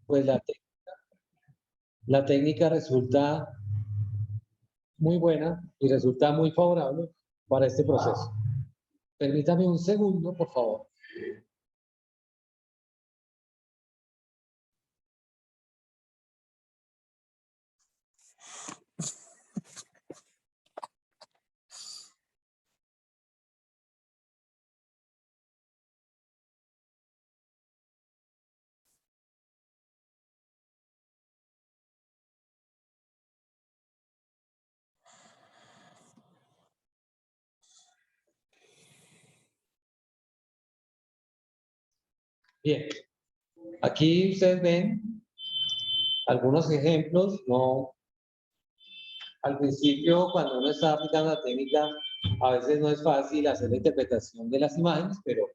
pues la técnica resulta muy buena y resulta muy favorable para este proceso. Permítame un segundo, por favor. Bien, aquí ustedes ven algunos ejemplos. No, al principio, cuando uno está aplicando la técnica, a veces no es fácil hacer la interpretación de las imágenes, pero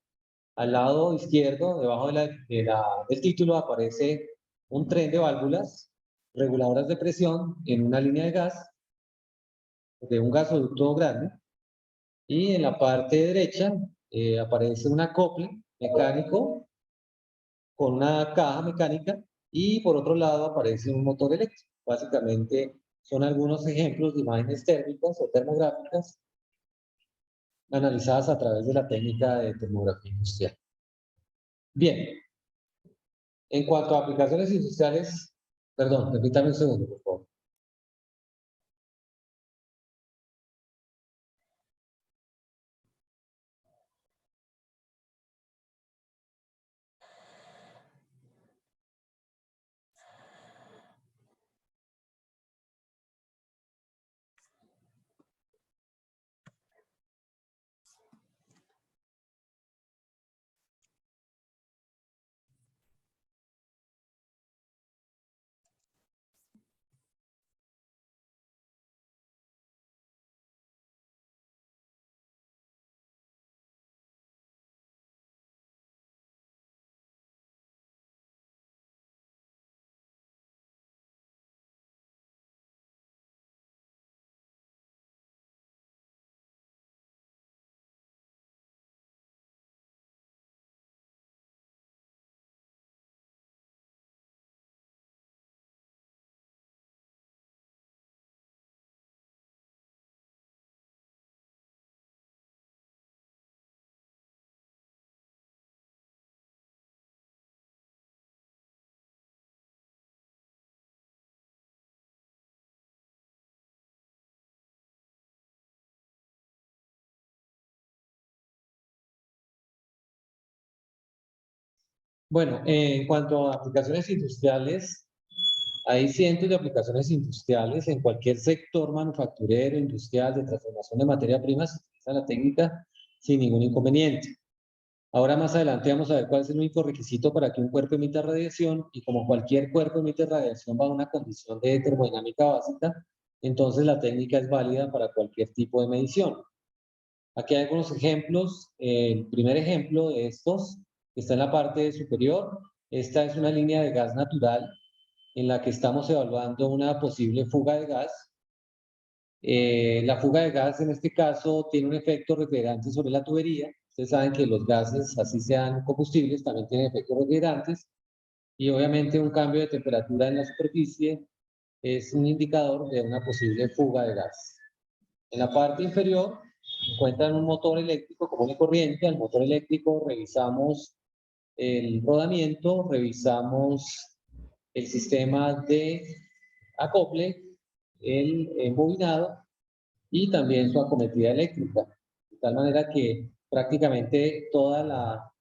al lado izquierdo, debajo del título, aparece un tren de válvulas reguladoras de presión en una línea de gas, de un gasoducto grande, y en la parte derecha aparece un acople mecánico con una caja mecánica, y por otro lado aparece un motor eléctrico. Básicamente son algunos ejemplos de imágenes térmicas o termográficas analizadas a través de la técnica de termografía industrial. Bien, en cuanto a aplicaciones industriales, perdón, permítame un segundo, por favor. Bueno, en cuanto a aplicaciones industriales, hay cientos de aplicaciones industriales en cualquier sector manufacturero, industrial, de transformación de materia prima. Se utiliza la técnica sin ningún inconveniente. Ahora más adelante vamos a ver cuál es el único requisito para que un cuerpo emita radiación, y como cualquier cuerpo emite radiación bajo una condición de termodinámica básica, entonces la técnica es válida para cualquier tipo de medición. Aquí hay algunos ejemplos. El primer ejemplo de estos está en la parte superior. Esta es una línea de gas natural en la que estamos evaluando una posible fuga de gas. La fuga de gas en este caso tiene un efecto refrigerante sobre la tubería. Ustedes saben que los gases, así sean combustibles, también tienen efectos refrigerantes, y obviamente un cambio de temperatura en la superficie es un indicador de una posible fuga de gas. En la parte inferior encuentran un motor eléctrico común y corriente. Al motor eléctrico revisamos el rodamiento, revisamos el sistema de acople, el embobinado y también su acometida eléctrica. De tal manera que prácticamente toda la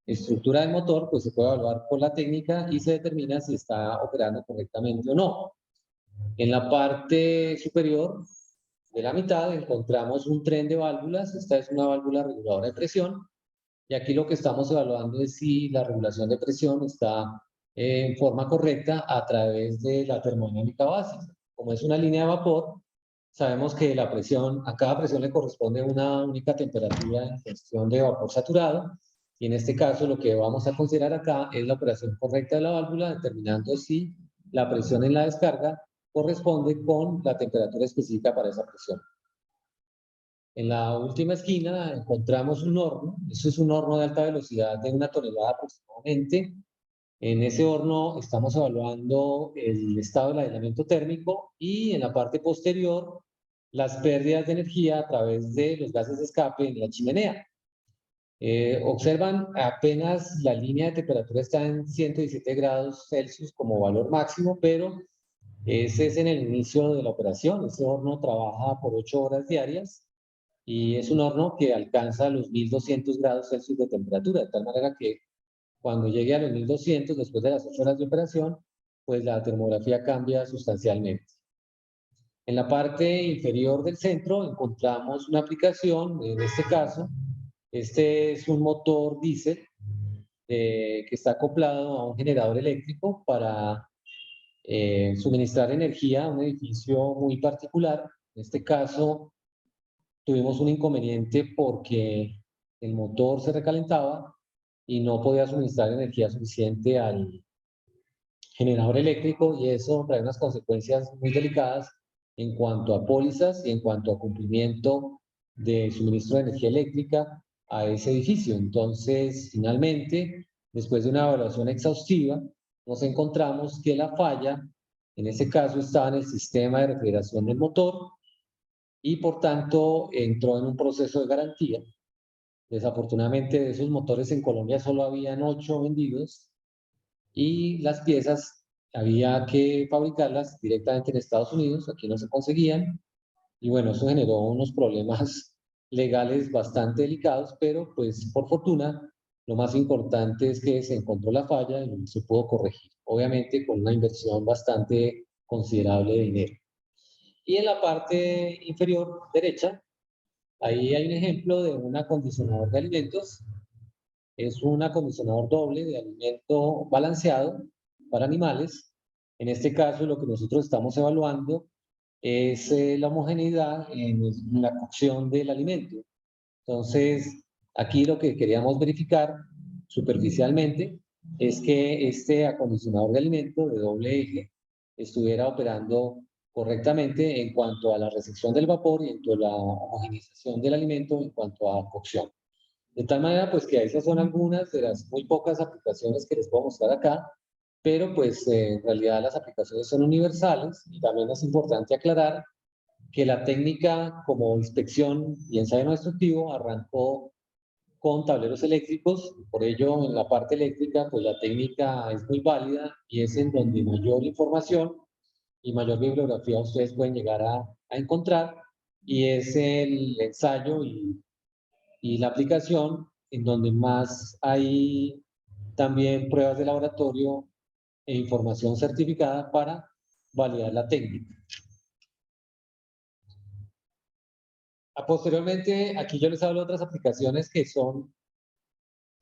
estructura del motor pues se puede evaluar por la técnica y se determina si está operando correctamente o no. En la parte superior de la mitad encontramos un tren de válvulas. Esta es una válvula reguladora de presión, y aquí lo que estamos evaluando es si la regulación de presión está en forma correcta a través de la termodinámica básica. Como es una línea de vapor, sabemos que la presión, a cada presión le corresponde una única temperatura en cuestión de vapor saturado, y en este caso lo que vamos a considerar acá es la operación correcta de la válvula, determinando si la presión en la descarga corresponde con la temperatura específica para esa presión. En la última esquina encontramos un horno. Eso es un horno de alta velocidad de 1 tonelada aproximadamente. En ese horno estamos evaluando el estado del aislamiento térmico y en la parte posterior las pérdidas de energía a través de los gases de escape en la chimenea. Observan apenas la línea de temperatura está en 117 grados Celsius como valor máximo, pero ese es en el inicio de la operación. Ese horno trabaja por 8 horas diarias y es un horno que alcanza los 1200 grados Celsius de temperatura, de tal manera que cuando llegue a los 1200, después de las 8 horas de operación, pues la termografía cambia sustancialmente. En la parte inferior del centro encontramos una aplicación, en este caso, este es un motor diésel que está acoplado a un generador eléctrico para suministrar energía a un edificio muy particular. En este caso, tuvimos un inconveniente porque el motor se recalentaba y no podía suministrar energía suficiente al generador eléctrico y eso trae unas consecuencias muy delicadas en cuanto a pólizas y en cuanto a cumplimiento de suministro de energía eléctrica a ese edificio. Entonces, finalmente, después de una evaluación exhaustiva, nos encontramos que la falla, en ese caso, estaba en el sistema de refrigeración del motor y, por tanto, entró en un proceso de garantía. Desafortunadamente, de esos motores en Colombia solo habían 8 vendidos y las piezas había que fabricarlas directamente en Estados Unidos, aquí no se conseguían, y bueno, eso generó unos problemas legales bastante delicados, pero pues por fortuna lo más importante es que se encontró la falla y se pudo corregir, obviamente con una inversión bastante considerable de dinero. Y en la parte inferior derecha, ahí hay un ejemplo de un acondicionador de alimentos. Es un acondicionador doble de alimento balanceado para animales. En este caso, lo que nosotros estamos evaluando es la homogeneidad en la cocción del alimento. Entonces, aquí lo que queríamos verificar superficialmente es que este acondicionador de alimento de doble eje estuviera operando correctamente en cuanto a la recepción del vapor y en cuanto a la homogeneización del alimento en cuanto a cocción. De tal manera, pues que esas son algunas de las muy pocas aplicaciones que les puedo mostrar acá, pero pues en realidad las aplicaciones son universales y también es importante aclarar que la técnica como inspección y ensayo no destructivo arrancó con tableros eléctricos, por ello en la parte eléctrica pues la técnica es muy válida y es en donde mayor información y mayor bibliografía ustedes pueden llegar a encontrar y es el ensayo y la aplicación en donde más hay también pruebas de laboratorio e información certificada para validar la técnica. Posteriormente, aquí yo les hablo de otras aplicaciones que son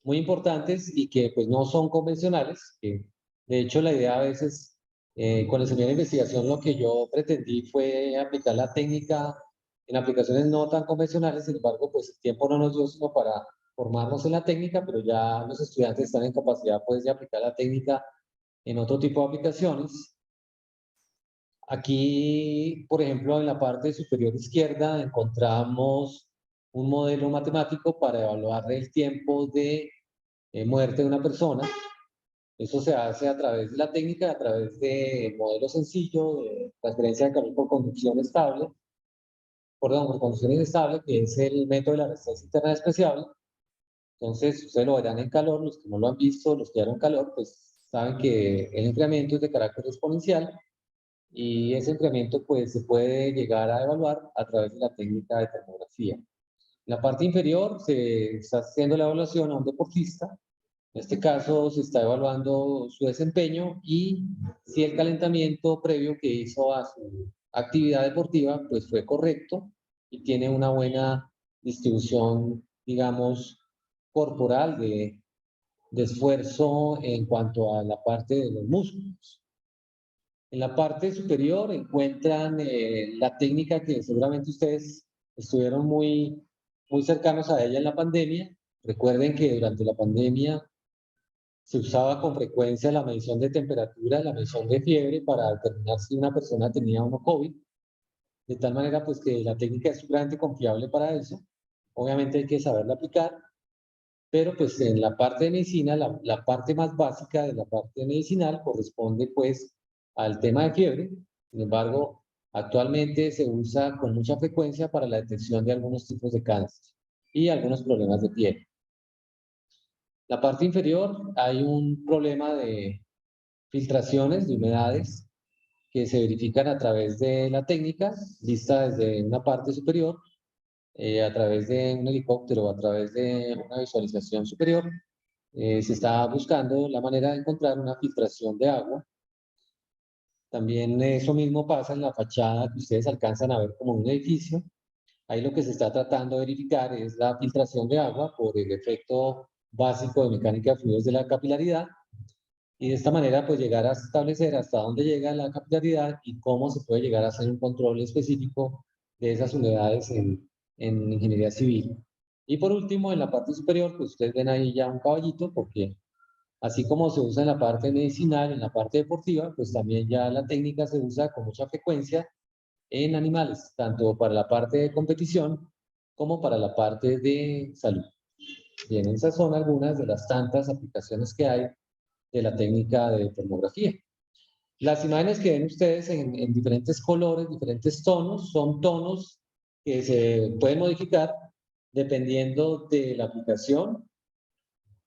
muy importantes y que pues no son convencionales. Que, de hecho, la idea a veces con el seminario de investigación lo que yo pretendí fue aplicar la técnica en aplicaciones no tan convencionales, sin embargo, pues el tiempo no nos dio sino para formarnos en la técnica, pero ya los estudiantes están en capacidad pues de aplicar la técnica en otro tipo de aplicaciones. Aquí, por ejemplo, en la parte superior izquierda encontramos un modelo matemático para evaluar el tiempo de muerte de una persona. Eso se hace a través de la técnica, a través de modelo sencillo de transferencia de calor por conducción estable, por conducción inestable, que es el método de la resistencia interna despreciable. Entonces, ustedes lo verán en calor, los que no lo han visto, los que ya en calor, pues saben que el enfriamiento es de carácter exponencial y ese incremento pues se puede llegar a evaluar a través de la técnica de termografía. En la parte inferior se está haciendo la evaluación a un deportista. En este caso se está evaluando su desempeño y si el calentamiento previo que hizo a su actividad deportiva pues fue correcto y tiene una buena distribución, digamos, corporal de esfuerzo en cuanto a la parte de los músculos. En la parte superior encuentran la técnica que seguramente ustedes estuvieron muy cercanos a ella en la pandemia. Recuerden que durante la pandemia se usaba con frecuencia la medición de temperatura, la medición de fiebre para determinar si una persona tenía o no COVID. De tal manera pues que la técnica es sumamente confiable para eso. Obviamente hay que saberla aplicar. pero pues en la parte de medicina, la parte más básica de la parte medicinal corresponde pues al tema de fiebre. Sin embargo, actualmente se usa con mucha frecuencia para la detección de algunos tipos de cáncer y algunos problemas de piel. La parte inferior hay un problema de filtraciones de humedades que se verifican a través de la técnica vista desde una parte superior, a través de un helicóptero o a través de una visualización superior. Se está buscando la manera de encontrar una filtración de agua. También eso mismo pasa en la fachada que ustedes alcanzan a ver como un edificio. Ahí lo que se está tratando de verificar es la filtración de agua por el efecto básico de mecánica de fluidos de la capilaridad, y de esta manera pues llegar a establecer hasta dónde llega la capilaridad y cómo se puede llegar a hacer un control específico de esas unidades en ingeniería civil. Y por último, en la parte superior, pues ustedes ven ahí ya un caballito, porque así como se usa en la parte medicinal, en la parte deportiva, pues también ya la técnica se usa con mucha frecuencia en animales, tanto para la parte de competición como para la parte de salud. Bien, esas son algunas de las tantas aplicaciones que hay de la técnica de termografía. Las imágenes que ven ustedes en diferentes colores, diferentes tonos, son tonos que se pueden modificar dependiendo de la aplicación.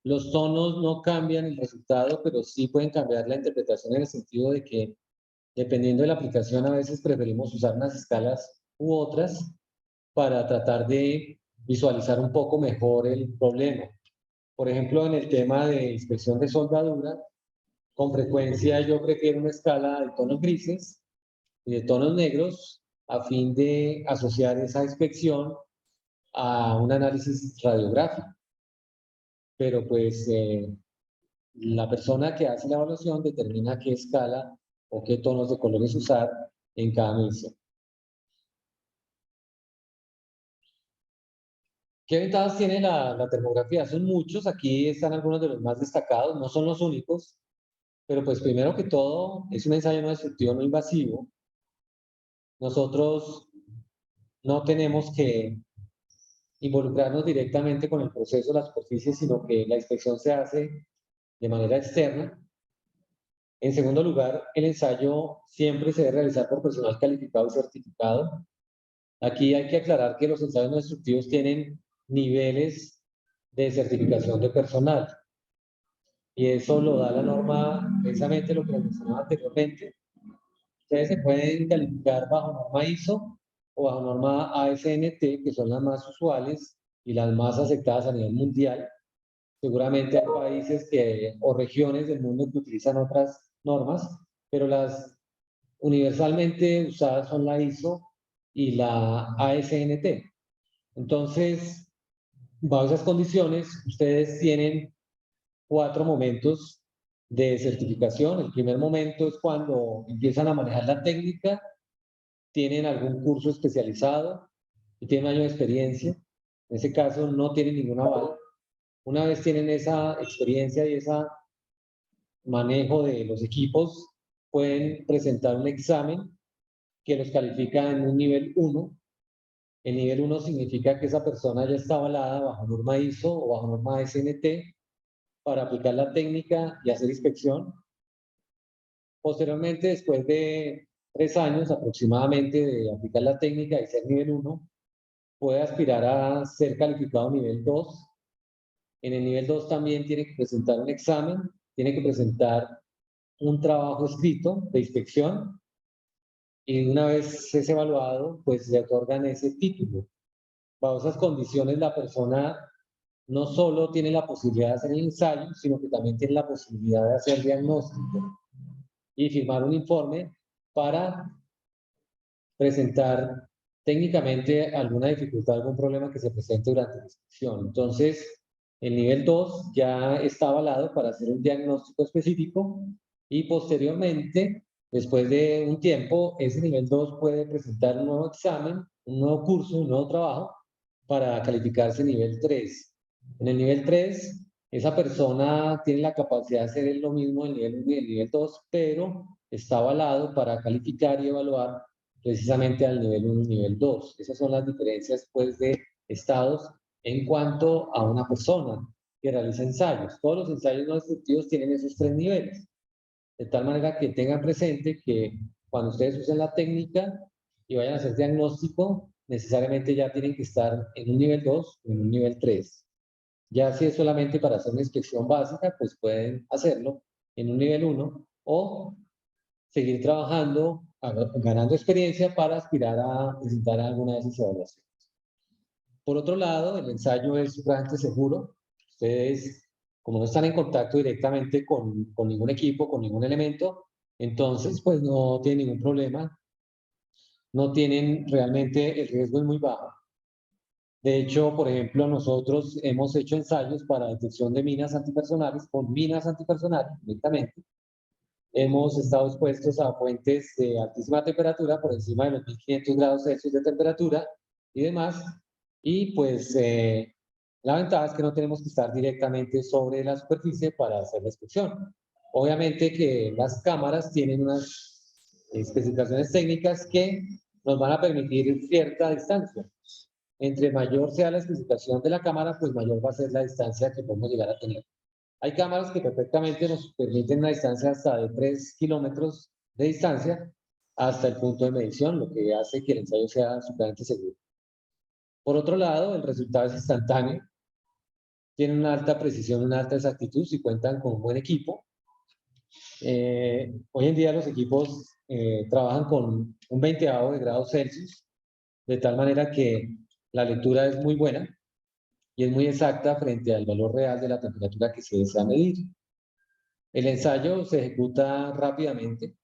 Los tonos no cambian el resultado, pero sí pueden cambiar la interpretación en el sentido de que dependiendo de la aplicación a veces preferimos usar unas escalas u otras para tratar de visualizar un poco mejor el problema. Por ejemplo, en el tema de inspección de soldadura, con frecuencia yo prefiero una escala de tonos grises y de tonos negros a fin de asociar esa inspección a un análisis radiográfico. Pero pues la persona que hace la evaluación determina qué escala o qué tonos de colores usar en cada medición. ¿Qué ventajas tiene la termografía? Son muchos, aquí están algunos de los más destacados, no son los únicos, pero pues primero que todo es un ensayo no destructivo no invasivo. Nosotros no tenemos que involucrarnos directamente con el proceso de la superficie, sino que la inspección se hace de manera externa. En segundo lugar, el ensayo siempre se debe realizar por personal calificado y certificado. Aquí hay que aclarar que los ensayos no destructivos tienen niveles de certificación de personal, y eso lo da la norma, precisamente lo que les mencionaba anteriormente. Ustedes se pueden calificar bajo norma ISO o bajo norma ASNT, que son las más usuales y las más aceptadas a nivel mundial. Seguramente hay países o regiones del mundo que utilizan otras normas, pero las universalmente usadas son la ISO y la ASNT. Entonces, bajo esas condiciones, ustedes tienen 4 momentos de certificación. El primer momento es cuando empiezan a manejar la técnica, tienen algún curso especializado y tienen un año de experiencia. En ese caso no tienen ningún aval. Una vez tienen esa experiencia y ese manejo de los equipos, pueden presentar un examen que los califica en un nivel 1. El nivel 1 significa que esa persona ya está avalada bajo norma ISO o bajo norma SNT para aplicar la técnica y hacer inspección. Posteriormente, después de 3 años aproximadamente de aplicar la técnica y ser nivel 1, puede aspirar a ser calificado nivel 2. En el nivel 2 también tiene que presentar un examen, tiene que presentar un trabajo escrito de inspección, y una vez es evaluado, pues le otorgan ese título. Bajo esas condiciones, la persona no solo tiene la posibilidad de hacer el ensayo, sino que también tiene la posibilidad de hacer diagnóstico y firmar un informe para presentar técnicamente alguna dificultad, algún problema que se presente durante la inspección. Entonces, el nivel 2 ya está avalado para hacer un diagnóstico específico, y posteriormente, después de un tiempo, ese nivel 2 puede presentar un nuevo examen, un nuevo curso, un nuevo trabajo para calificarse nivel 3. En el nivel 3, esa persona tiene la capacidad de hacer lo mismo en el nivel 1 y el nivel 2, pero está avalado para calificar y evaluar precisamente al nivel 1 y nivel 2. Esas son las diferencias pues de estados en cuanto a una persona. que realice ensayos. Todos los ensayos no destructivos tienen esos 3 niveles. De tal manera que tengan presente que cuando ustedes usen la técnica y vayan a hacer diagnóstico, necesariamente ya tienen que estar en un nivel 2 o en un nivel 3. Ya si es solamente para hacer una inspección básica, pues pueden hacerlo en un nivel 1 o seguir trabajando, ganando experiencia para aspirar a presentar alguna de esas evaluaciones. Por otro lado, el ensayo es bastante seguro. Ustedes, como no están en contacto directamente con ningún equipo, con ningún elemento, entonces pues no tienen ningún problema. No tienen realmente, el riesgo es muy bajo. De hecho, por ejemplo, nosotros hemos hecho ensayos para detección de minas antipersonales con minas antipersonales directamente. Hemos estado expuestos a fuentes de altísima temperatura, por encima de los 1500 grados Celsius de temperatura y demás. Y pues la ventaja es que no tenemos que estar directamente sobre la superficie para hacer la inspección. Obviamente que las cámaras tienen unas especificaciones técnicas que nos van a permitir cierta distancia. Entre mayor sea la especificación de la cámara, pues mayor va a ser la distancia que podemos llegar a tener. Hay cámaras que perfectamente nos permiten una distancia hasta de 3 kilómetros de distancia hasta el punto de medición, lo que hace que el ensayo sea absolutamente seguro. Por otro lado, el resultado es instantáneo, tienen una alta precisión, una alta exactitud si cuentan con un buen equipo. Hoy en día los equipos trabajan con un 20avo de grados Celsius, de tal manera que la lectura es muy buena y es muy exacta frente al valor real de la temperatura que se desea medir. El ensayo se ejecuta rápidamente.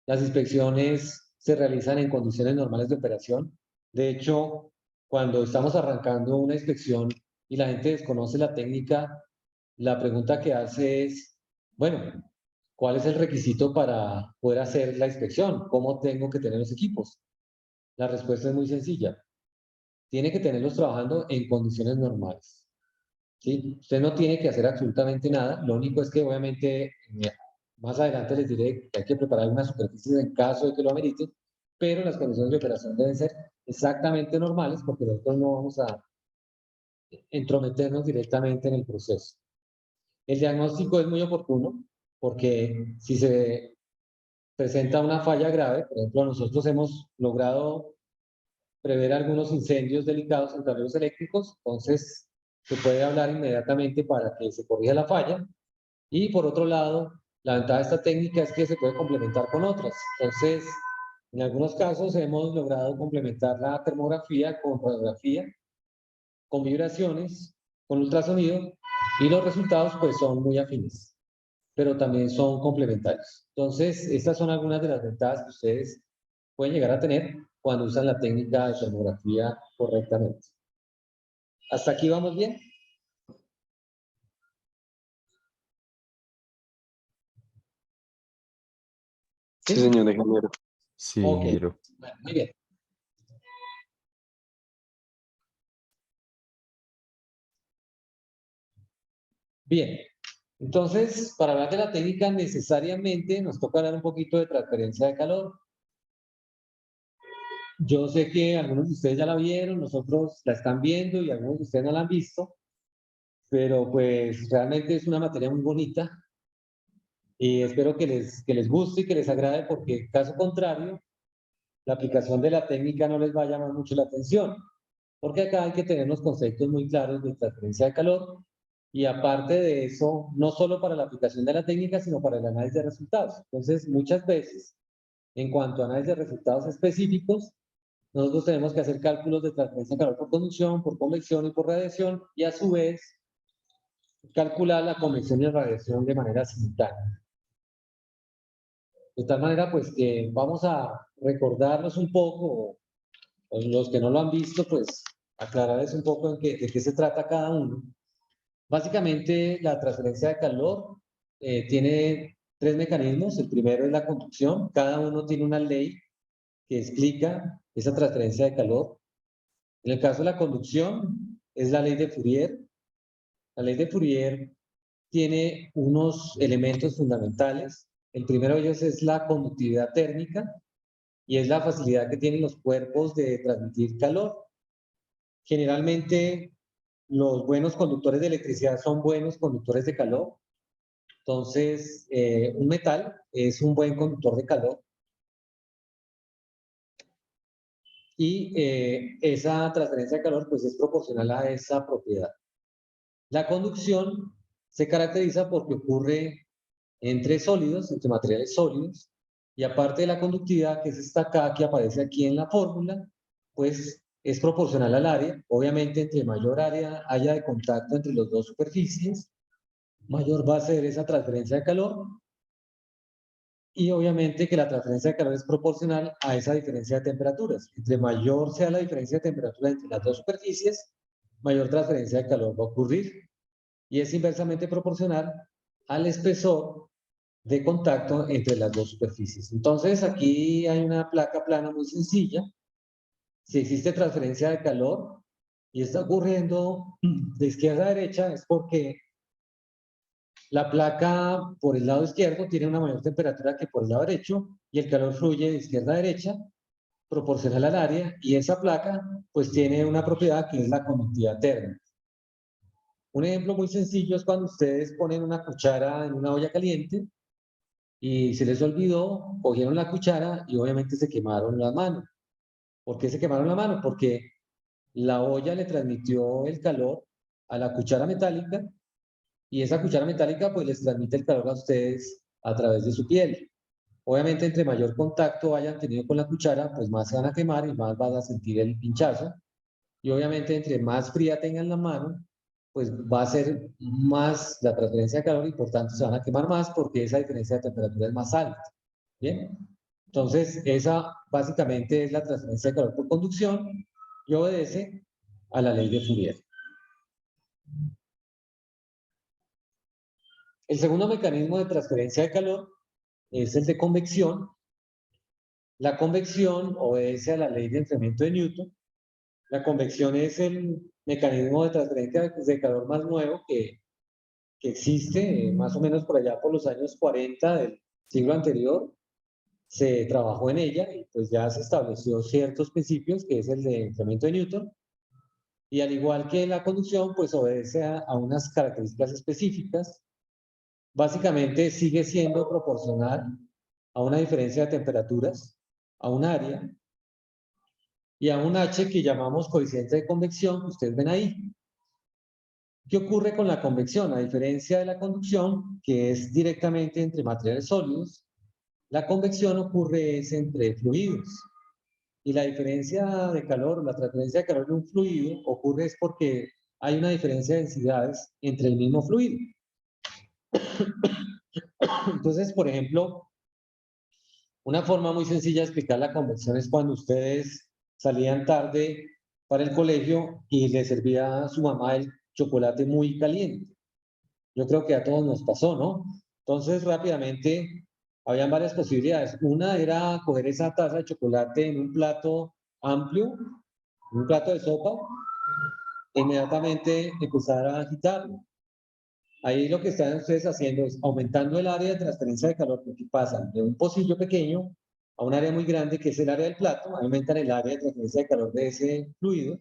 Las inspecciones se realizan en condiciones normales de operación. De hecho, cuando estamos arrancando una inspección y la gente desconoce la técnica, la pregunta que hace es, bueno, ¿cuál es el requisito para poder hacer la inspección? ¿Cómo tengo que tener los equipos? La respuesta es muy sencilla. Tiene que tenerlos trabajando en condiciones normales. ¿Sí? Usted no tiene que hacer absolutamente nada. Lo único es que obviamente más adelante les diré que hay que preparar una superficie en caso de que lo amerite, pero las condiciones de operación deben ser exactamente normales porque nosotros no vamos a entrometernos directamente en el proceso. El diagnóstico es muy oportuno porque si se presenta una falla grave, por ejemplo, nosotros hemos logrado prever algunos incendios delicados en tableros eléctricos, entonces se puede hablar inmediatamente para que se corrija la falla. Y por otro lado, la ventaja de esta técnica es que se puede complementar con otras. Entonces, en algunos casos hemos logrado complementar la termografía con radiografía, con vibraciones, con ultrasonido, y los resultados pues son muy afines, pero también son complementarios. Entonces, estas son algunas de las ventajas que ustedes pueden llegar a tener cuando usan la técnica de termografía correctamente. ¿Hasta aquí vamos bien? Sí, señor ingeniero. Sí, Ok, ingeniero. bueno, muy bien. Bien, entonces, para hablar de la técnica, necesariamente nos toca hablar un poquito de transferencia de calor. Yo sé que algunos de ustedes ya la vieron, nosotros la están viendo y algunos de ustedes no la han visto, pero pues realmente es una materia muy bonita y espero que les guste y que les agrade porque caso contrario, la aplicación de la técnica no les va a llamar mucho la atención, porque acá hay que tener los conceptos muy claros de transferencia de calor y aparte de eso, no solo para la aplicación de la técnica, sino para el análisis de resultados. Entonces, muchas veces, en cuanto a análisis de resultados específicos, nosotros tenemos que hacer cálculos de transferencia de calor por conducción, por convección y por radiación, y a su vez calcular la convección y la radiación de manera simultánea. De tal manera, pues que vamos a recordarnos un poco, o los que no lo han visto, pues aclararles un poco de qué se trata cada uno. Básicamente, la transferencia de calor tiene 3 mecanismos. El primero es la conducción. Cada uno tiene una ley que explica esa transferencia de calor. En el caso de la conducción, es la ley de Fourier. La ley de Fourier tiene unos elementos fundamentales. El primero de ellos es la conductividad térmica y es la facilidad que tienen los cuerpos de transmitir calor. Generalmente, los buenos conductores de electricidad son buenos conductores de calor. Entonces, un metal es un buen conductor de calor. Y esa transferencia de calor pues es proporcional a esa propiedad. La conducción se caracteriza porque ocurre entre sólidos, entre materiales sólidos, y aparte de la conductividad, que es esta K que aparece aquí en la fórmula, pues es proporcional al área. Obviamente, entre mayor área haya de contacto entre las dos superficies, mayor va a ser esa transferencia de calor, y obviamente que la transferencia de calor es proporcional a esa diferencia de temperaturas. Entre mayor sea la diferencia de temperatura entre las dos superficies, mayor transferencia de calor va a ocurrir. Y es inversamente proporcional al espesor de contacto entre las dos superficies. Entonces, aquí hay una placa plana muy sencilla. Si existe transferencia de calor y está ocurriendo de izquierda a derecha, es porque la placa por el lado izquierdo tiene una mayor temperatura que por el lado derecho y el calor fluye de izquierda a derecha proporcional al área, y esa placa pues tiene una propiedad que es la conductividad térmica. Un ejemplo muy sencillo es cuando ustedes ponen una cuchara en una olla caliente y se les olvidó, cogieron la cuchara y obviamente se quemaron la mano. ¿Por qué se quemaron la mano? Porque la olla le transmitió el calor a la cuchara metálica y esa cuchara metálica pues les transmite el calor a ustedes a través de su piel. Obviamente, entre mayor contacto hayan tenido con la cuchara, pues más se van a quemar y más van a sentir el pinchazo. Y obviamente, entre más fría tengan la mano, pues va a ser más la transferencia de calor y por tanto se van a quemar más porque esa diferencia de temperatura es más alta. ¿Bien? Entonces, esa básicamente es la transferencia de calor por conducción y obedece a la ley de Fourier. El segundo mecanismo de transferencia de calor es el de convección. La convección obedece a la ley de enfriamiento de Newton. La convección es el mecanismo de transferencia de calor más nuevo que existe, más o menos por allá por los años 40 del siglo anterior. Se trabajó en ella y pues ya se estableció ciertos principios, que es el de enfriamiento de Newton. Y al igual que la conducción, pues obedece a unas características específicas. Básicamente sigue siendo proporcional a una diferencia de temperaturas, a un área, y a un H que llamamos coeficiente de convección, que ustedes ven ahí. ¿Qué ocurre con la convección? A diferencia de la conducción, que es directamente entre materiales sólidos, la convección ocurre es entre fluidos. Y la diferencia de calor, la transferencia de calor de un fluido, ocurre es porque hay una diferencia de densidades entre el mismo fluido. Entonces, por ejemplo, una forma muy sencilla de explicar la convección es cuando ustedes salían tarde para el colegio y les servía a su mamá el chocolate muy caliente. Yo creo que a todos nos pasó, ¿no? Entonces, rápidamente, habían varias posibilidades. Una era coger esa taza de chocolate en un plato amplio, un plato de sopa, e inmediatamente empezar a agitarlo. Ahí lo que están ustedes haciendo es aumentando el área de transferencia de calor, porque pasan de un pocillo pequeño a un área muy grande, que es el área del plato, aumentan el área de transferencia de calor de ese fluido,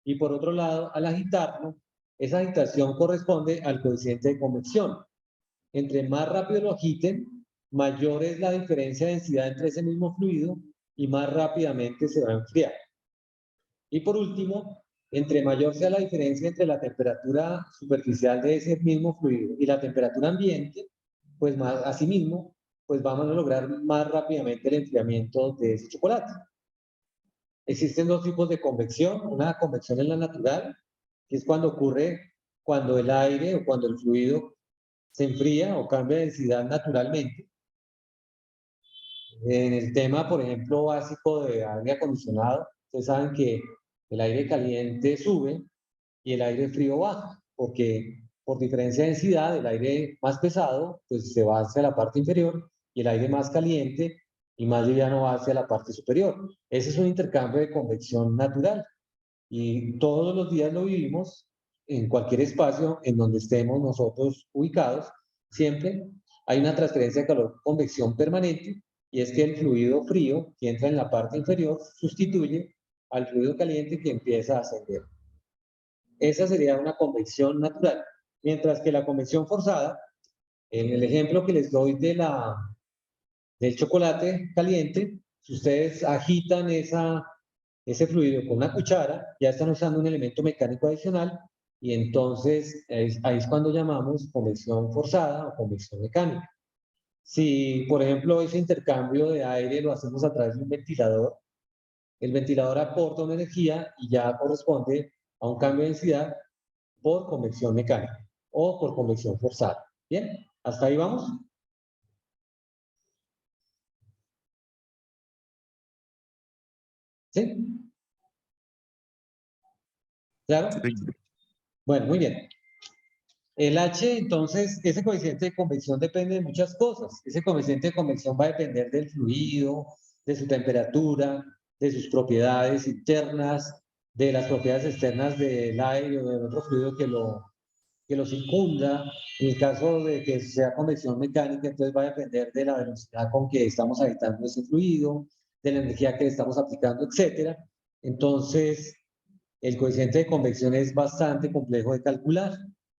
y por otro lado, al agitarlo, esa agitación corresponde al coeficiente de convección. Entre más rápido lo agiten, mayor es la diferencia de densidad entre ese mismo fluido y más rápidamente se va a enfriar. Y por último, entre mayor sea la diferencia entre la temperatura superficial de ese mismo fluido y la temperatura ambiente, pues más, asimismo, pues vamos a lograr más rápidamente el enfriamiento de ese chocolate. Existen dos tipos de convección. Una convección en la natural, que es cuando ocurre cuando el aire o cuando el fluido se enfría o cambia de densidad naturalmente. En el tema, por ejemplo, básico de aire acondicionado, ustedes saben que el aire caliente sube y el aire frío baja, porque por diferencia de densidad, el aire más pesado pues se va hacia la parte inferior y el aire más caliente y más liviano va hacia la parte superior. Ese es un intercambio de convección natural y todos los días lo vivimos en cualquier espacio en donde estemos nosotros ubicados. Siempre hay una transferencia de calor convección permanente, y es que el fluido frío que entra en la parte inferior sustituye al fluido caliente que empieza a ascender. esa sería una convección natural. Mientras que la convección forzada, en el ejemplo que les doy del chocolate caliente, si ustedes agitan ese fluido con una cuchara, ya están usando un elemento mecánico adicional y entonces ahí es cuando llamamos convección forzada o convección mecánica. Si, por ejemplo, ese intercambio de aire lo hacemos a través de un ventilador, el ventilador aporta una energía y ya corresponde a un cambio de densidad por convección mecánica o por convección forzada. ¿Bien? ¿Hasta ahí vamos? ¿Sí? ¿Claro? Bueno, muy bien. El H, entonces, ese coeficiente de convección depende de muchas cosas. Ese coeficiente de convección va a depender del fluido, de su temperatura, de sus propiedades internas, de las propiedades externas del aire o del otro fluido que lo circunda. En el caso de que sea convección mecánica, entonces va a depender de la velocidad con que estamos agitando ese fluido, de la energía que le estamos aplicando, etcétera. Entonces, el coeficiente de convección es bastante complejo de calcular.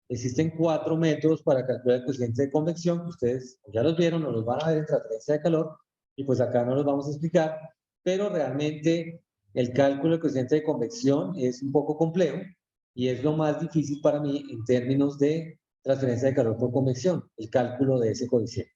Existen 4 métodos para calcular el coeficiente de convección, que ustedes ya los vieron o los van a ver en transferencia de calor, y pues acá no los vamos a explicar, pero realmente el cálculo del coeficiente de convección es un poco complejo y es lo más difícil para mí en términos de transferencia de calor por convección, el cálculo de ese coeficiente.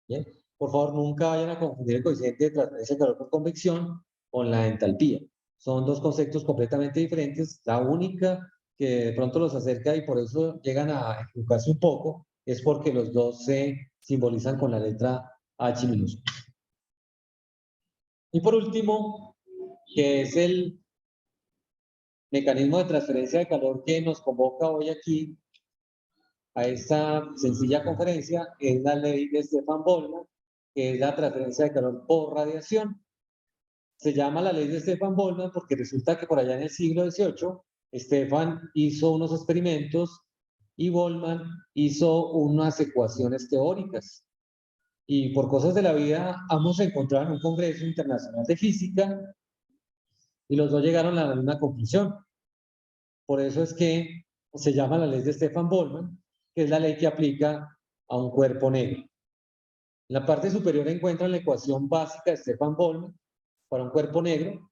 ¿Bien? Por favor, nunca vayan a confundir el coeficiente de transferencia de calor por convección con la entalpía. Son dos conceptos completamente diferentes. La única que de pronto los acerca y por eso llegan a equivocarse un poco es porque los dos se simbolizan con la letra H minúscula. Y por último, que es el mecanismo de transferencia de calor que nos convoca hoy aquí a esta sencilla conferencia, es la ley de Stefan Boltzmann, que es la transferencia de calor por radiación. Se llama la ley de Stefan Boltzmann porque resulta que por allá en el siglo XVIII, Stefan hizo unos experimentos y Boltzmann hizo unas ecuaciones teóricas. Y por cosas de la vida, ambos se encontraron en un Congreso Internacional de Física y los dos llegaron a la misma conclusión. Por eso es que se llama la ley de Stefan Boltzmann, que es la ley que aplica a un cuerpo negro. En la parte superior encuentran la ecuación básica de Stefan Boltzmann para un cuerpo negro.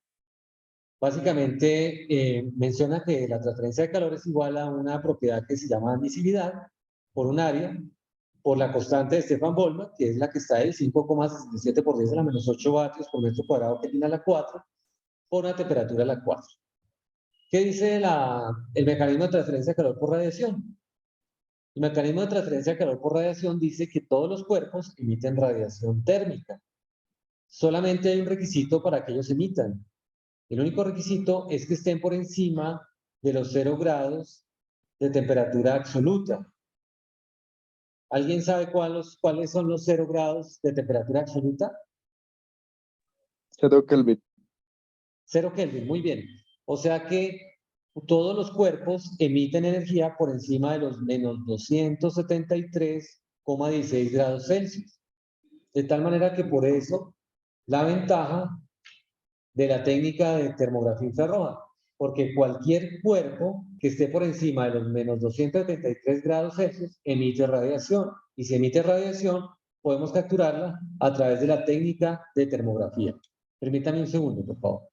Básicamente menciona que la transferencia de calor es igual a una propiedad que se llama admisividad por un área, por la constante de Stefan Boltzmann, que es la que está ahí, 5,67 por 10 a la menos 8 vatios por metro cuadrado Kelvin a la 4, por una temperatura a la 4. ¿Qué dice el mecanismo de transferencia de calor por radiación? El mecanismo de transferencia de calor por radiación dice que todos los cuerpos emiten radiación térmica. Solamente hay un requisito para que ellos emitan. El único requisito es que estén por encima de los 0 grados de temperatura absoluta. ¿Alguien sabe cuáles son los 0 grados de temperatura absoluta? 0 Kelvin. 0 Kelvin, muy bien. O sea que todos los cuerpos emiten energía por encima de los menos 273,16 grados Celsius. De tal manera que por eso la ventaja de la técnica de termografía infrarroja, porque cualquier cuerpo que esté por encima de los menos 273 grados Celsius emite radiación, y si emite radiación podemos capturarla a través de la técnica de termografía. Permítame un segundo, por favor.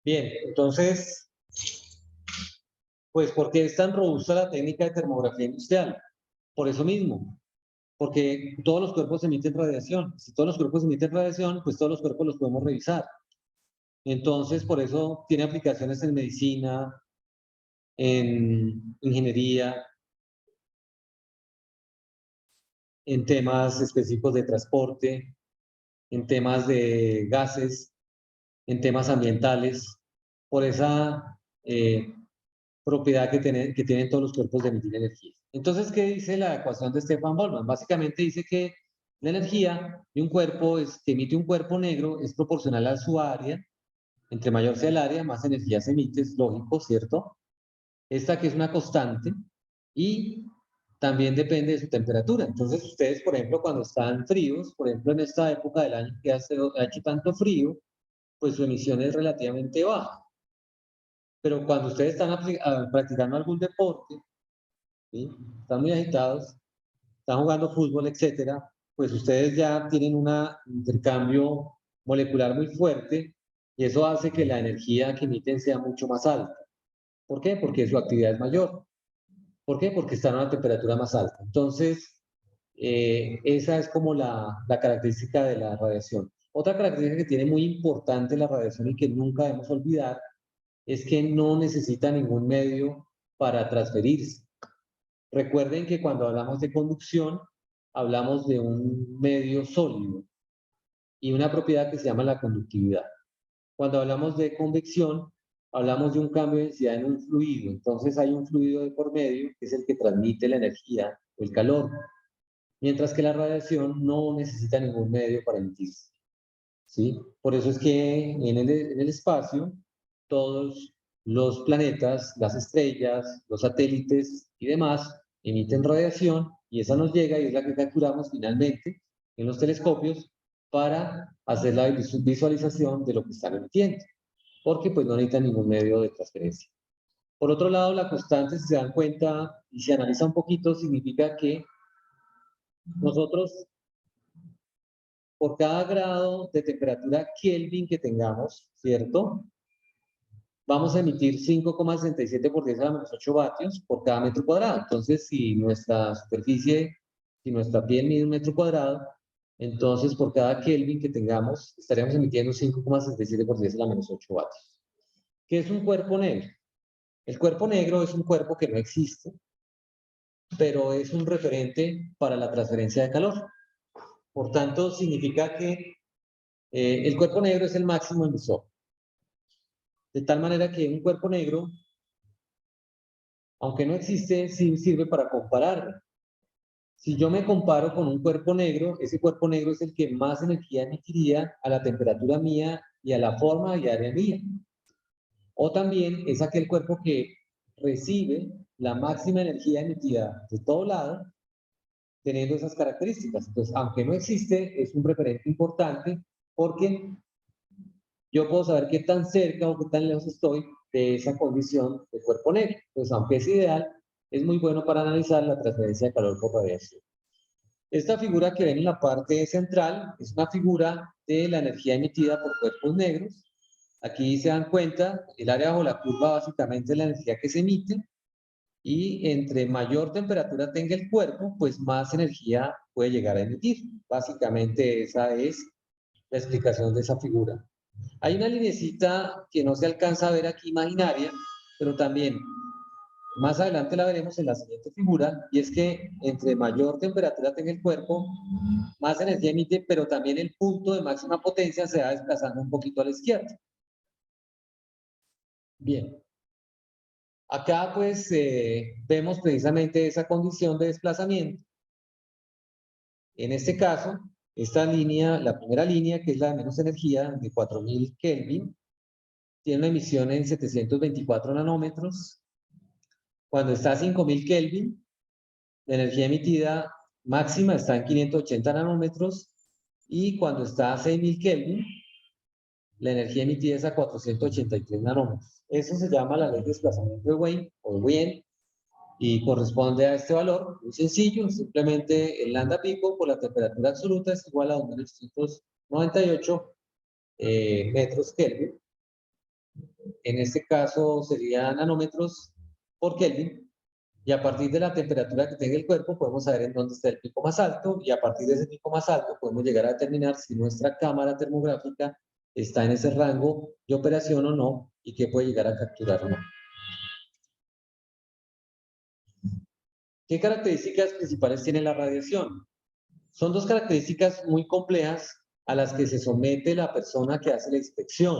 Bien, entonces, pues, ¿por qué es tan robusta la técnica de termografía industrial? Por eso mismo, porque todos los cuerpos emiten radiación. Si todos los cuerpos emiten radiación, pues todos los cuerpos los podemos revisar. Entonces, por eso tiene aplicaciones en medicina, en ingeniería, en temas específicos de transporte, en temas de gases, en temas ambientales, por esa propiedad que tienen todos los cuerpos de emitir energía. Entonces, ¿qué dice la ecuación de Stefan Boltzmann? Básicamente dice que la energía de un cuerpo que emite un cuerpo negro es proporcional a su área. Entre mayor sea el área, más energía se emite, es lógico, ¿cierto? Esta que es una constante y también depende de su temperatura. Entonces, ustedes, por ejemplo, cuando están fríos, por ejemplo, en esta época del año que ha hecho tanto frío, pues su emisión es relativamente baja. Pero cuando ustedes están practicando algún deporte, ¿sí? Están muy agitados, están jugando fútbol, etcétera, pues ustedes ya tienen un intercambio molecular muy fuerte y eso hace que la energía que emiten sea mucho más alta. ¿Por qué? Porque su actividad es mayor. ¿Por qué? Porque están a una temperatura más alta. Entonces, esa es como la característica de la radiación. Otra característica que tiene muy importante la radiación y que nunca debemos olvidar es que no necesita ningún medio para transferirse. Recuerden que cuando hablamos de conducción, hablamos de un medio sólido y una propiedad que se llama la conductividad. Cuando hablamos de convección, hablamos de un cambio de densidad en un fluido. Entonces hay un fluido de por medio que es el que transmite la energía o el calor, mientras que la radiación no necesita ningún medio para emitirse. ¿Sí? Por eso es que en el espacio todos los planetas, las estrellas, los satélites y demás emiten radiación y esa nos llega y es la que capturamos finalmente en los telescopios para hacer la visualización de lo que están emitiendo, porque pues no necesitan ningún medio de transferencia. Por otro lado, la constante, si se dan cuenta y se analiza un poquito, significa que nosotros por cada grado de temperatura Kelvin que tengamos, ¿cierto? Vamos a emitir 5,67 por 10 a la menos 8 vatios por cada metro cuadrado. Entonces, si nuestra superficie, si nuestra piel mide un metro cuadrado, entonces por cada Kelvin que tengamos, estaríamos emitiendo 5,67 por 10 a la menos 8 vatios. ¿Qué es un cuerpo negro? El cuerpo negro es un cuerpo que no existe, pero es un referente para la transferencia de calor. Por tanto, significa que el cuerpo negro es el máximo emisor. De tal manera que un cuerpo negro, aunque no existe, sí sirve para compararlo. Si yo me comparo con un cuerpo negro, ese cuerpo negro es el que más energía emitiría a la temperatura mía y a la forma y área mía. O también es aquel cuerpo que recibe la máxima energía emitida de todo lado, teniendo esas características. Entonces, aunque no existe, es un referente importante porque yo puedo saber qué tan cerca o qué tan lejos estoy de esa condición de cuerpo negro. Pues aunque es ideal, es muy bueno para analizar la transferencia de calor por radiación. Esta figura que ven en la parte central es una figura de la energía emitida por cuerpos negros. Aquí se dan cuenta, el área bajo la curva básicamente es la energía que se emite y entre mayor temperatura tenga el cuerpo, pues más energía puede llegar a emitir. Básicamente esa es la explicación de esa figura. Hay una linecita que no se alcanza a ver aquí imaginaria, pero también más adelante la veremos en la siguiente figura, y es que entre mayor temperatura tenga el cuerpo, más energía emite, pero también el punto de máxima potencia se va desplazando un poquito a la izquierda. Bien. Acá pues vemos precisamente esa condición de desplazamiento. En este caso, esta línea, la primera línea, que es la de menos energía, de 4000 Kelvin, tiene una emisión en 724 nanómetros. Cuando está a 5000 Kelvin, la energía emitida máxima está en 580 nanómetros y cuando está a 6000 Kelvin, la energía emitida es a 483 nanómetros. Eso se llama la ley de desplazamiento de Wien, o Wien, y corresponde a este valor, muy sencillo, simplemente el lambda pico por la temperatura absoluta es igual a 2.898 metros Kelvin. en este caso sería nanómetros por Kelvin, y a partir de la temperatura que tenga el cuerpo podemos saber en dónde está el pico más alto, y a partir de ese pico más alto podemos llegar a determinar si nuestra cámara termográfica está en ese rango de operación o no, y qué puede llegar a capturar o no. ¿Qué características principales tiene la radiación? Son dos características muy complejas a las que se somete la persona que hace la inspección.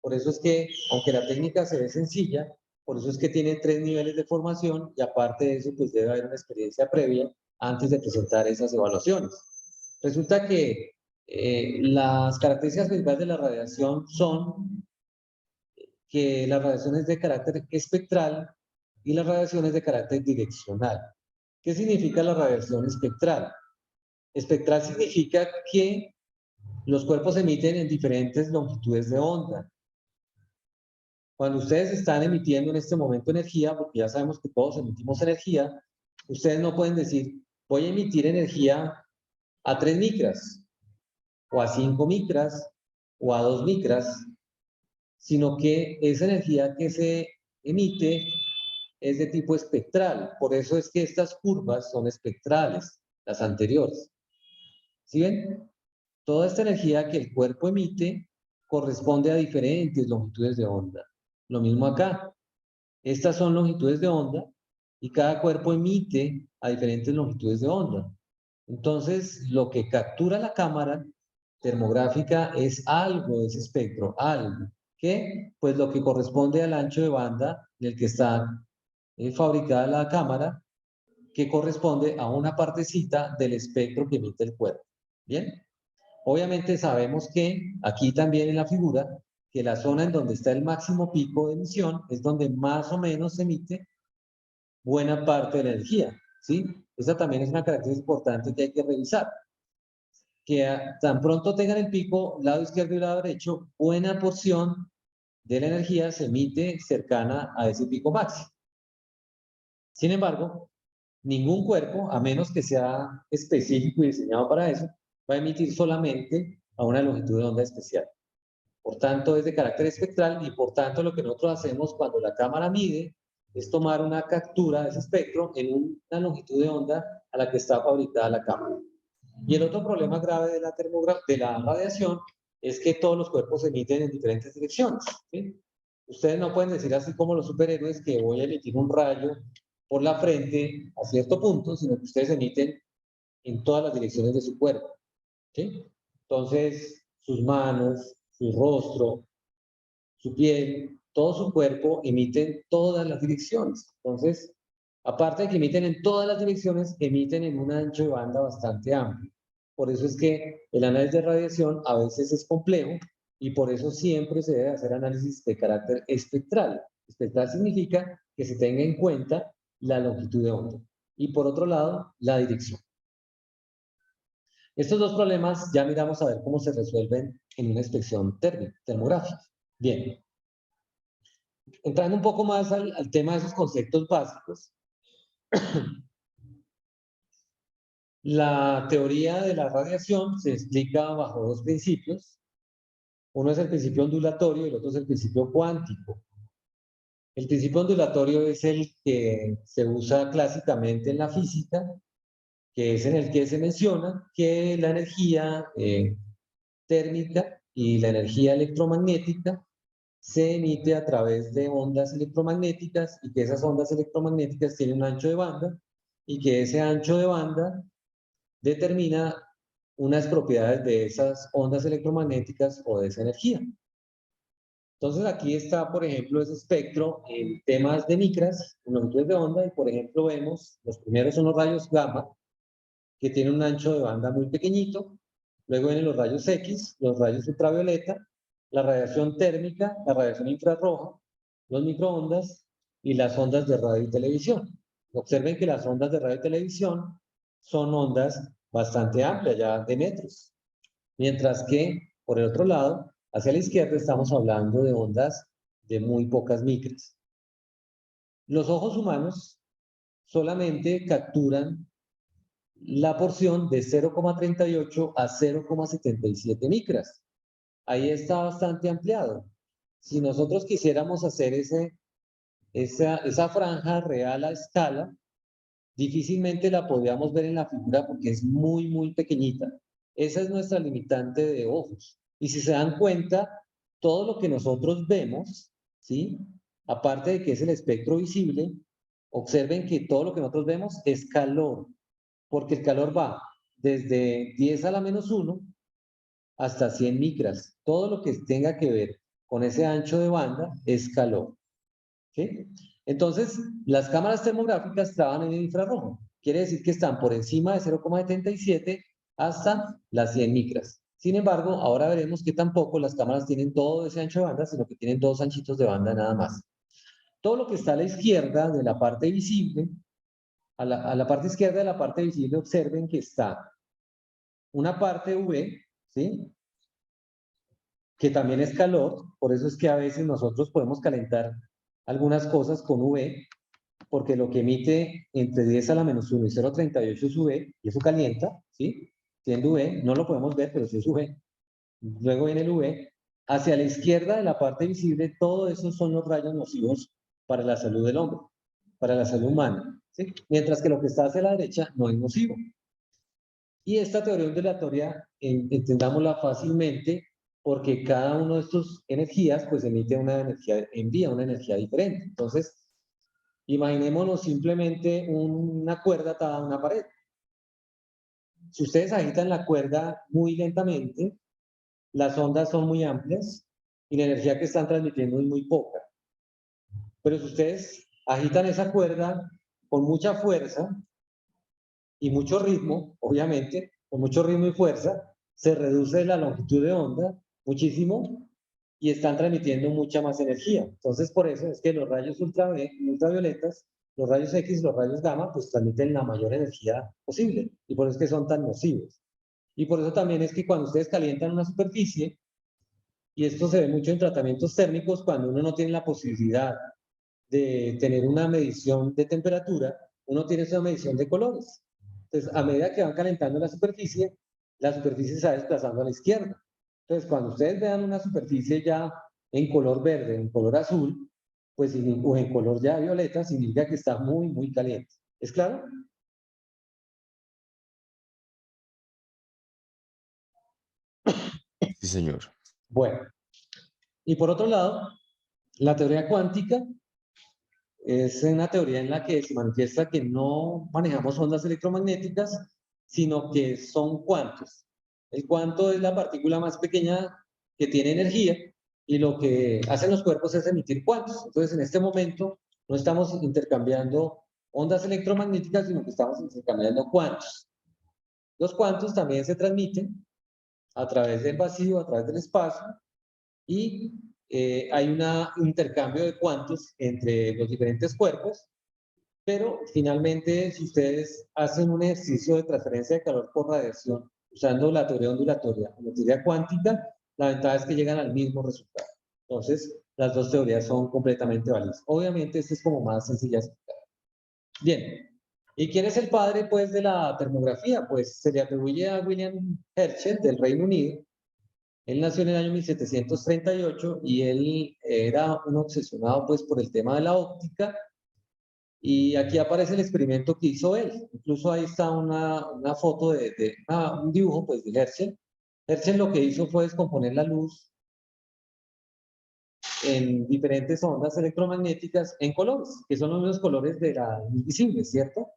Por eso es que, aunque la técnica se ve sencilla, por eso es que tiene 3 niveles de formación, y aparte de eso, pues debe haber una experiencia previa antes de presentar esas evaluaciones. Resulta que las características principales de la radiación son que la radiación es de carácter espectral y la radiación es de carácter direccional. ¿Qué significa la radiación espectral? Espectral significa que los cuerpos emiten en diferentes longitudes de onda. Cuando ustedes están emitiendo en este momento energía, porque ya sabemos que todos emitimos energía, ustedes no pueden decir, voy a emitir energía a 3 micras, o a 5 micras, o a 2 micras, sino que esa energía que se emite es de tipo espectral. Por eso es que estas curvas son espectrales, las anteriores. ¿Sí ven? Toda esta energía que el cuerpo emite corresponde a diferentes longitudes de onda. Lo mismo acá. Estas son longitudes de onda y cada cuerpo emite a diferentes longitudes de onda. Entonces, lo que captura la cámara termográfica es algo de ese espectro, algo. ¿Qué? Pues lo que corresponde al ancho de banda en el que está fabricada la cámara, que corresponde a una partecita del espectro que emite el cuerpo. ¿Bien? Obviamente sabemos que aquí también en la figura, que la zona en donde está el máximo pico de emisión es donde más o menos se emite buena parte de la energía, ¿sí? Esa también es una característica importante que hay que revisar. Que tan pronto tengan el pico, lado izquierdo y lado derecho, buena porción de la energía se emite cercana a ese pico máximo. Sin embargo, ningún cuerpo, a menos que sea específico y diseñado para eso, va a emitir solamente a una longitud de onda especial. Por tanto, es de carácter espectral, y por tanto lo que nosotros hacemos cuando la cámara mide es tomar una captura de ese espectro en una longitud de onda a la que está fabricada la cámara. Y el otro problema grave de la radiación es que todos los cuerpos emiten en diferentes direcciones, ¿sí? Ustedes no pueden decir así como los superhéroes que voy a emitir un rayo por la frente a cierto punto, sino que ustedes emiten en todas las direcciones de su cuerpo, ¿sí? Entonces, sus manos, su rostro, su piel, todo su cuerpo emiten todas las direcciones. Entonces, aparte de que emiten en todas las direcciones, emiten en un ancho de banda bastante amplio. Por eso es que el análisis de radiación a veces es complejo, y por eso siempre se debe hacer análisis de carácter espectral. Espectral significa que se tenga en cuenta la longitud de onda y, por otro lado, la dirección. Estos dos problemas ya miramos a ver cómo se resuelven en una inspección termográfica. Bien, entrando un poco más al tema de esos conceptos básicos, la teoría de la radiación se explica bajo dos principios. Uno es el principio ondulatorio y el otro es el principio cuántico. El principio ondulatorio es el que se usa clásicamente en la física, que es en el que se menciona que la energía térmica y la energía electromagnética se emite a través de ondas electromagnéticas, y que esas ondas electromagnéticas tienen un ancho de banda, y que ese ancho de banda determina unas propiedades de esas ondas electromagnéticas o de esa energía. Entonces aquí está, por ejemplo, ese espectro en temas de micras, en longitudes de onda, y por ejemplo vemos, los primeros son los rayos gamma, que tienen un ancho de banda muy pequeñito. Luego vienen los rayos X, los rayos ultravioleta, la radiación térmica, la radiación infrarroja, los microondas y las ondas de radio y televisión. Observen que las ondas de radio y televisión son ondas bastante amplias, ya de metros. Mientras que, por el otro lado, hacia la izquierda estamos hablando de ondas de muy pocas micras. Los ojos humanos solamente capturan la porción de 0,38 a 0,77 micras. Ahí está bastante ampliado. si nosotros quisiéramos hacer esa franja real a escala, difícilmente la podríamos ver en la figura porque es muy, muy pequeñita. Esa es nuestra limitante de ojos. Y si se dan cuenta, todo lo que nosotros vemos, ¿sí? Aparte de que es el espectro visible, observen que todo lo que nosotros vemos es calor, porque el calor va desde 10 a la menos 1 hasta 100 micras. Todo lo que tenga que ver con ese ancho de banda es calor. ¿Sí? Entonces, las cámaras termográficas trabajan en el infrarrojo. Quiere decir que están por encima de 0,77 hasta las 100 micras. Sin embargo, ahora veremos que tampoco las cámaras tienen todo ese ancho de banda, sino que tienen dos anchitos de banda nada más. Todo lo que está a la izquierda de la parte visible, a la parte izquierda de la parte visible, observen que está una parte UV, ¿sí? Que también es calor, por eso es que a veces nosotros podemos calentar algunas cosas con UV, porque lo que emite entre 10 a la menos 1 y 0,38 es UV, y eso calienta, ¿sí? Siendo UV, no lo podemos ver, pero sí es UV. Luego viene el UV. Hacia la izquierda de la parte visible, todo eso son los rayos nocivos para la salud del hombre, para la salud humana, ¿sí? Mientras que lo que está hacia la derecha no es nocivo. Y esta teoría ondulatoria, entendámosla fácilmente, porque cada uno de estos energías, pues emite una energía, envía una energía diferente. Entonces, imaginémonos simplemente una cuerda atada a una pared. Si ustedes agitan la cuerda muy lentamente, las ondas son muy amplias y la energía que están transmitiendo es muy poca. Pero si ustedes agitan esa cuerda con mucha fuerza y mucho ritmo, obviamente, con mucho ritmo y fuerza, se reduce la longitud de onda muchísimo y están transmitiendo mucha más energía. Entonces, por eso es que los rayos ultravioletas, los rayos X, los rayos gamma, pues transmiten la mayor energía posible. Y por eso es que son tan nocivos. Y por eso también es que cuando ustedes calientan una superficie, y esto se ve mucho en tratamientos térmicos, cuando uno no tiene la posibilidad de tener una medición de temperatura, uno tiene esa medición de colores. Entonces, a medida que van calentando la superficie se va desplazando a la izquierda. Entonces, cuando ustedes vean una superficie ya en color verde, en color azul, pues, o en color ya violeta, significa que está muy, muy caliente. ¿Es claro? Sí, señor. Bueno, y por otro lado, la teoría cuántica es una teoría en la que se manifiesta que no manejamos ondas electromagnéticas, sino que son cuantos. El cuanto es la partícula más pequeña que tiene energía y lo que hacen los cuerpos es emitir cuantos. Entonces, en este momento no estamos intercambiando ondas electromagnéticas, sino que estamos intercambiando cuantos. Los cuantos también se transmiten a través del vacío, a través del espacio, y hay un intercambio de cuantos entre los diferentes cuerpos, pero finalmente si ustedes hacen un ejercicio de transferencia de calor por radiación usando la teoría ondulatoria o la teoría cuántica, la ventaja es que llegan al mismo resultado. Entonces, las dos teorías son completamente válidas. Obviamente, esta es como más sencilla de explicar. Bien, ¿y quién es el padre, pues, de la termografía? Pues se le atribuye a William Herschel del Reino Unido. Él nació en el año 1738 y él era un obsesionado pues por el tema de la óptica, y aquí aparece el experimento que hizo él. Incluso ahí está una foto un dibujo pues de Herschel. Herschel lo que hizo fue descomponer la luz en diferentes ondas electromagnéticas en colores, que son los mismos colores de la luz visible, ¿cierto?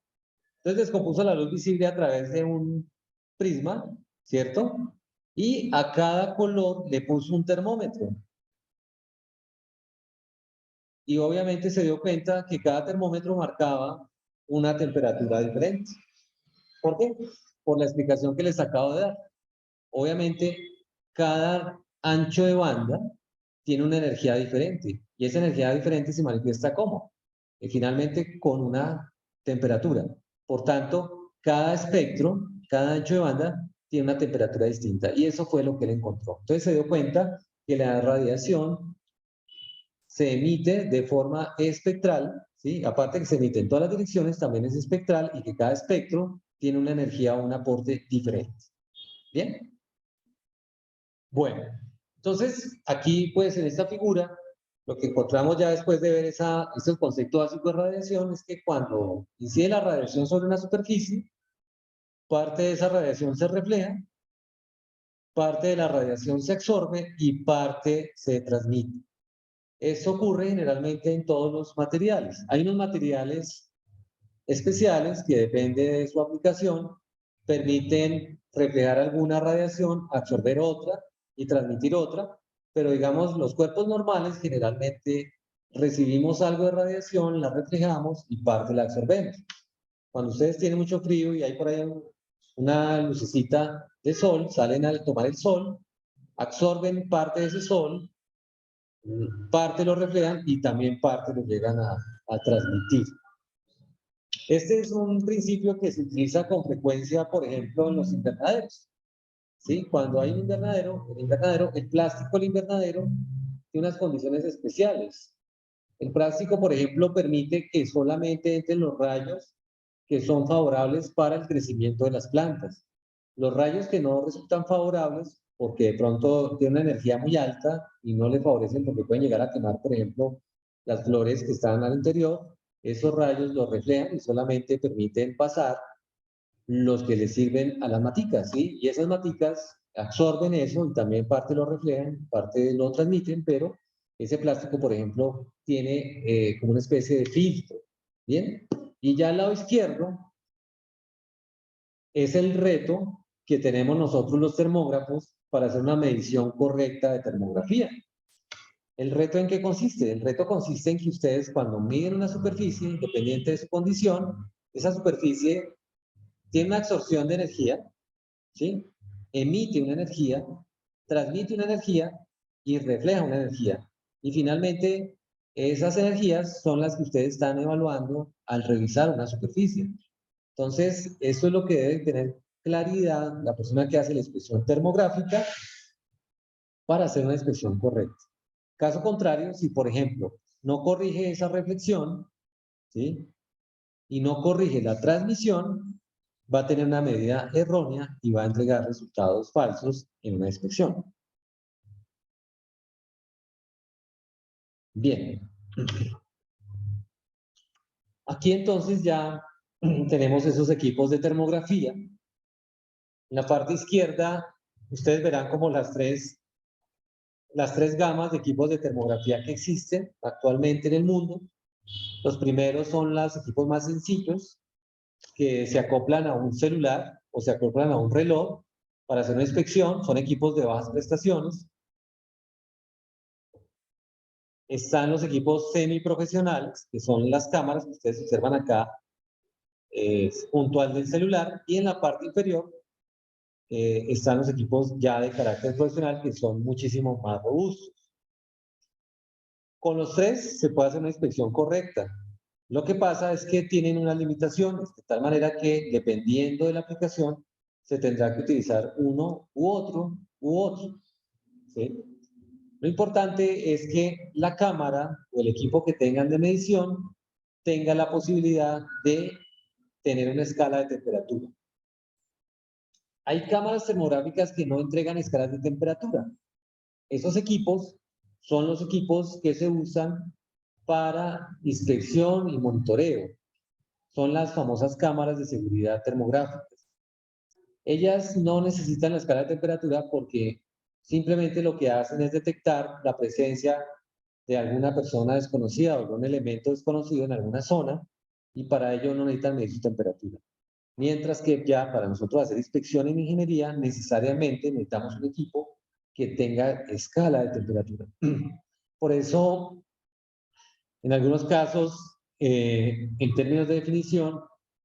Entonces descompuso la luz visible a través de un prisma, ¿cierto? Y a cada color le puso un termómetro. Y obviamente se dio cuenta que cada termómetro marcaba una temperatura diferente. ¿Por qué? Por la explicación que les acabo de dar. Obviamente, cada ancho de banda tiene una energía diferente, y esa energía diferente se manifiesta ¿cómo? Finalmente con una temperatura. Por tanto, cada espectro, cada ancho de banda tiene una temperatura distinta, y eso fue lo que él encontró. Entonces se dio cuenta que la radiación se emite de forma espectral, ¿sí? Aparte que se emite en todas las direcciones, también es espectral, y que cada espectro tiene una energía o un aporte diferente. ¿Bien? Bueno, Entonces, aquí, pues, en esta figura, lo que encontramos ya después de ver ese concepto básico de radiación es que cuando incide la radiación sobre una superficie, parte de esa radiación se refleja, parte de la radiación se absorbe y parte se transmite. Esto ocurre generalmente en todos los materiales. Hay unos materiales especiales que depende de su aplicación, permiten reflejar alguna radiación, absorber otra y transmitir otra, pero digamos los cuerpos normales generalmente recibimos algo de radiación, la reflejamos y parte la absorbemos. Cuando ustedes tienen mucho frío y hay por ahí una lucecita de sol, salen a tomar el sol, absorben parte de ese sol, parte lo reflejan y también parte lo llegan a transmitir. Este es un principio que se utiliza con frecuencia, por ejemplo, en los invernaderos. ¿Sí? Cuando hay un invernadero, el plástico del invernadero tiene unas condiciones especiales. El plástico, por ejemplo, permite que solamente entren los rayos que son favorables para el crecimiento de las plantas. Los rayos que no resultan favorables, porque de pronto tienen una energía muy alta y no le favorecen porque pueden llegar a quemar, por ejemplo, las flores que están al interior, esos rayos los reflejan y solamente permiten pasar los que le sirven a las maticas, ¿sí? Y esas maticas absorben eso y también parte lo reflejan, parte lo transmiten, pero ese plástico, por ejemplo, tiene como una especie de filtro, ¿bien? Y ya al lado izquierdo es el reto que tenemos nosotros los termógrafos para hacer una medición correcta de termografía. ¿El reto en qué consiste? El reto consiste en que ustedes cuando miden una superficie, independiente de su condición, esa superficie tiene una absorción de energía, ¿sí? Emite una energía, transmite una energía y refleja una energía. Y finalmente, esas energías son las que ustedes están evaluando al revisar una superficie. Entonces, esto es lo que debe tener claridad la persona que hace la inspección termográfica para hacer una inspección correcta. Caso contrario, si por ejemplo no corrige esa reflexión, ¿sí? Y no corrige la transmisión, va a tener una medida errónea y va a entregar resultados falsos en una inspección. Bien. Aquí entonces ya tenemos esos equipos de termografía. En la parte izquierda, ustedes verán como las tres gamas de equipos de termografía que existen actualmente en el mundo. Los primeros son los equipos más sencillos, que se acoplan a un celular o se acoplan a un reloj para hacer una inspección. Son equipos de bajas prestaciones. Están los equipos semiprofesionales, que son las cámaras que ustedes observan acá, junto al del celular, y en la parte inferior están los equipos ya de carácter profesional, que son muchísimo más robustos. Con los tres se puede hacer una inspección correcta. Lo que pasa es que tienen unas limitaciones, de tal manera que dependiendo de la aplicación, se tendrá que utilizar uno u otro, ¿sí? Lo importante es que la cámara o el equipo que tengan de medición tenga la posibilidad de tener una escala de temperatura. Hay cámaras termográficas que no entregan escalas de temperatura. Esos equipos son los equipos que se usan para inspección y monitoreo. Son las famosas cámaras de seguridad termográficas. Ellas no necesitan la escala de temperatura porque simplemente lo que hacen es detectar la presencia de alguna persona desconocida o algún elemento desconocido en alguna zona y para ello no necesitan medir su temperatura. Mientras que ya para nosotros hacer inspección en ingeniería necesariamente necesitamos un equipo que tenga escala de temperatura. Por eso, en algunos casos, en términos de definición,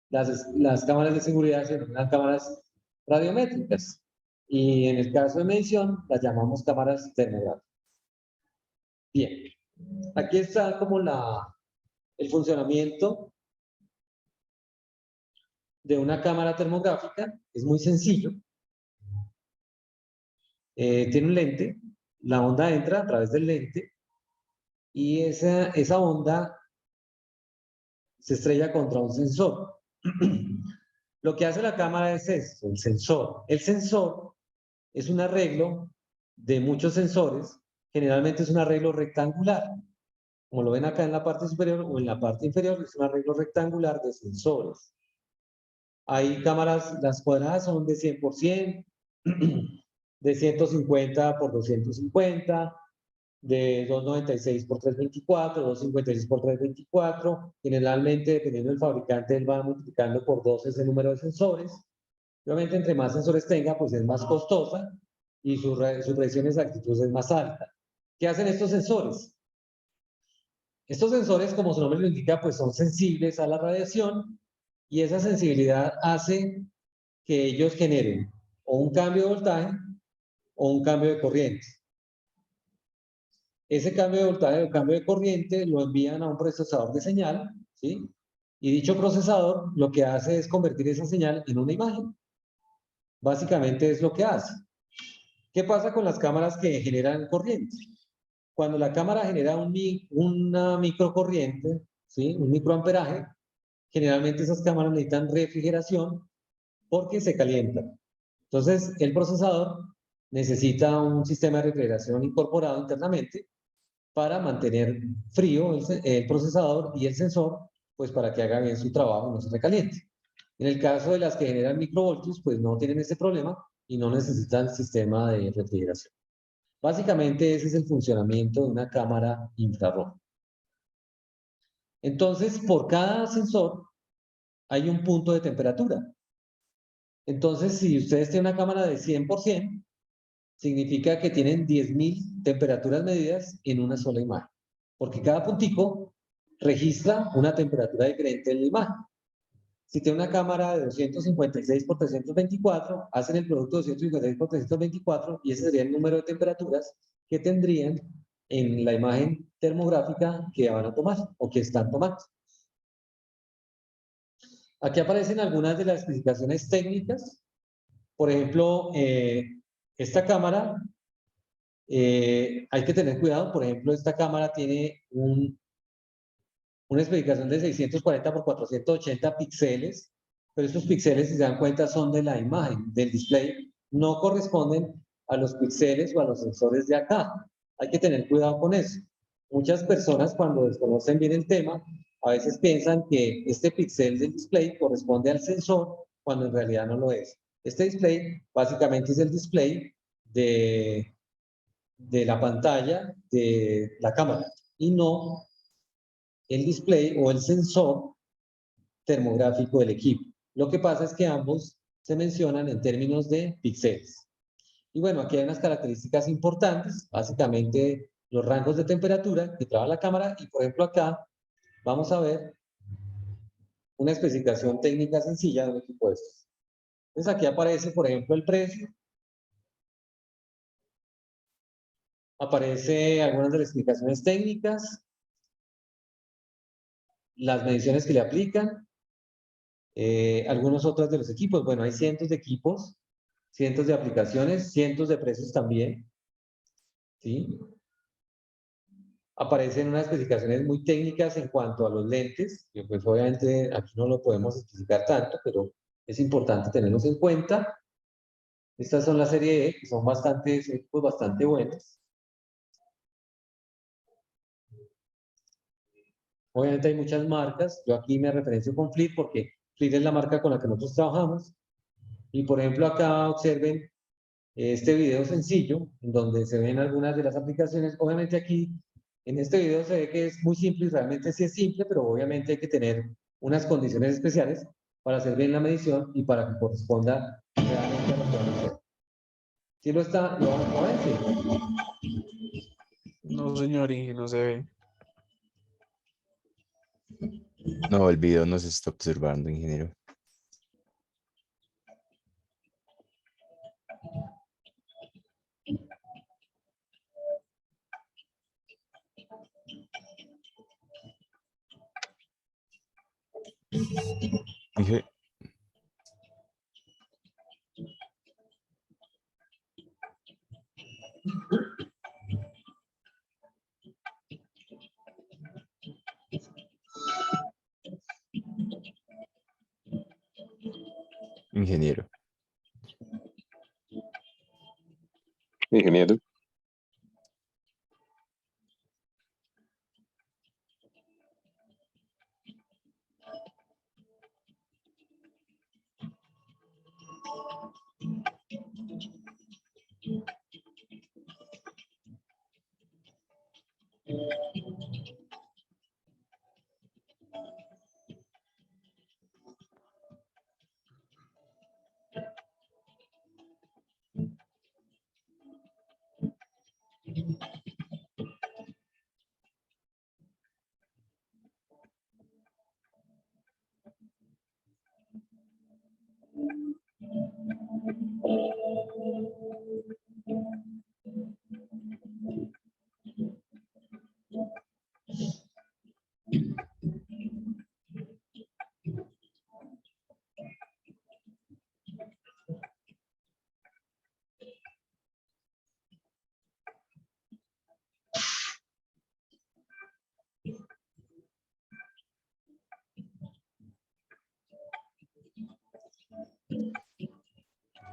las cámaras de seguridad se denominan cámaras radiométricas y en el caso de medición las llamamos cámaras termográficas. Bien, aquí está como el funcionamiento de una cámara termográfica. Es muy sencillo. Tiene un lente, la onda entra a través del lente y esa onda se estrella contra un sensor. Lo que hace la cámara es esto, el sensor. El sensor es un arreglo de muchos sensores, generalmente es un arreglo rectangular. Como lo ven acá en la parte superior o en la parte inferior, es un arreglo rectangular de sensores. Hay cámaras, las cuadradas son de 100%, de 150 por 250, de 296 por 324, 256 por 324. Generalmente, dependiendo del fabricante, él va multiplicando por 2 ese número de sensores. Obviamente, entre más sensores tenga, pues es más costosa y su precisión y exactitud es más alta. ¿Qué hacen estos sensores? Estos sensores, como su nombre lo indica, pues son sensibles a la radiación y esa sensibilidad hace que ellos generen o un cambio de voltaje o un cambio de corriente. Ese cambio de voltaje o cambio de corriente lo envían a un procesador de señal, ¿sí? Y dicho procesador lo que hace es convertir esa señal en una imagen. Básicamente es lo que hace. ¿Qué pasa con las cámaras que generan corriente? Cuando la cámara genera una microcorriente, ¿sí? Un microamperaje, generalmente esas cámaras necesitan refrigeración porque se calientan. Entonces, el procesador necesita un sistema de refrigeración incorporado internamente para mantener frío el procesador y el sensor, pues para que haga bien su trabajo y no se recaliente. En el caso de las que generan microvoltios, pues no tienen ese problema y no necesitan sistema de refrigeración. Básicamente ese es el funcionamiento de una cámara infrarroja. Entonces, por cada sensor hay un punto de temperatura. Entonces, si ustedes tienen una cámara de 100%, significa que tienen 10.000 temperaturas medidas en una sola imagen. Porque cada puntico registra una temperatura diferente en la imagen. Si tiene una cámara de 256 por 324, hacen el producto de 256 por 324 y ese sería el número de temperaturas que tendrían en la imagen termográfica que van a tomar o que están tomando. Aquí aparecen algunas de las especificaciones técnicas. Por ejemplo, esta cámara, hay que tener cuidado. Por ejemplo, esta cámara tiene una especificación de 640 por 480 píxeles, pero estos píxeles, si se dan cuenta, son de la imagen, del display, no corresponden a los píxeles o a los sensores de acá. Hay que tener cuidado con eso. Muchas personas, cuando desconocen bien el tema, a veces piensan que este píxel del display corresponde al sensor, cuando en realidad no lo es. Este display básicamente es el display de la pantalla de la cámara y no el display o el sensor termográfico del equipo. Lo que pasa es que ambos se mencionan en términos de píxeles. Y bueno, aquí hay unas características importantes, básicamente los rangos de temperatura que trabaja la cámara y por ejemplo acá vamos a ver una especificación técnica sencilla de un equipo de estos. Entonces aquí aparece por ejemplo el precio, aparece algunas de las explicaciones técnicas, las mediciones que le aplican, algunos otros de los equipos. Bueno, hay cientos de equipos, cientos de aplicaciones, cientos de precios también, ¿sí? Aparecen unas especificaciones muy técnicas en cuanto a los lentes, que pues obviamente aquí no lo podemos especificar tanto, pero es importante tenerlos en cuenta. Estas son la serie E, que son equipos bastante buenos. Obviamente hay muchas marcas, yo aquí me referencio con Fleet porque Fleet es la marca con la que nosotros trabajamos. Y por ejemplo acá observen este video sencillo, en donde se ven algunas de las aplicaciones. Obviamente aquí, en este video se ve que es muy simple y realmente sí es simple, pero obviamente hay que tener unas condiciones especiales para hacer bien la medición y para que corresponda realmente a lo que van a hacer. Si lo está, lo van a ver. No, señor, y no se ve. No, el video no se está observando, ingeniero. Ingeniero. Ingeniero.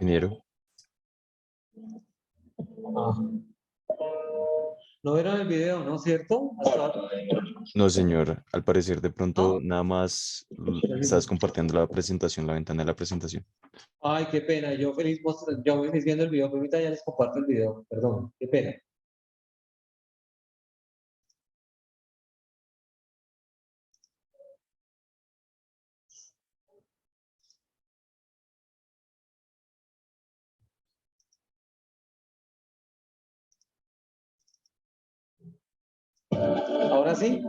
ingeniero. Ah. ¿No vieron el video, no es cierto? Hasta ahora. No, señor. Al parecer, de pronto, ¿No? nada más estás compartiendo la presentación, la ventana de la presentación. Ay, qué pena. Yo feliz viendo el video, pero ahorita ya les comparto el video. Perdón, qué pena. Ahora sí,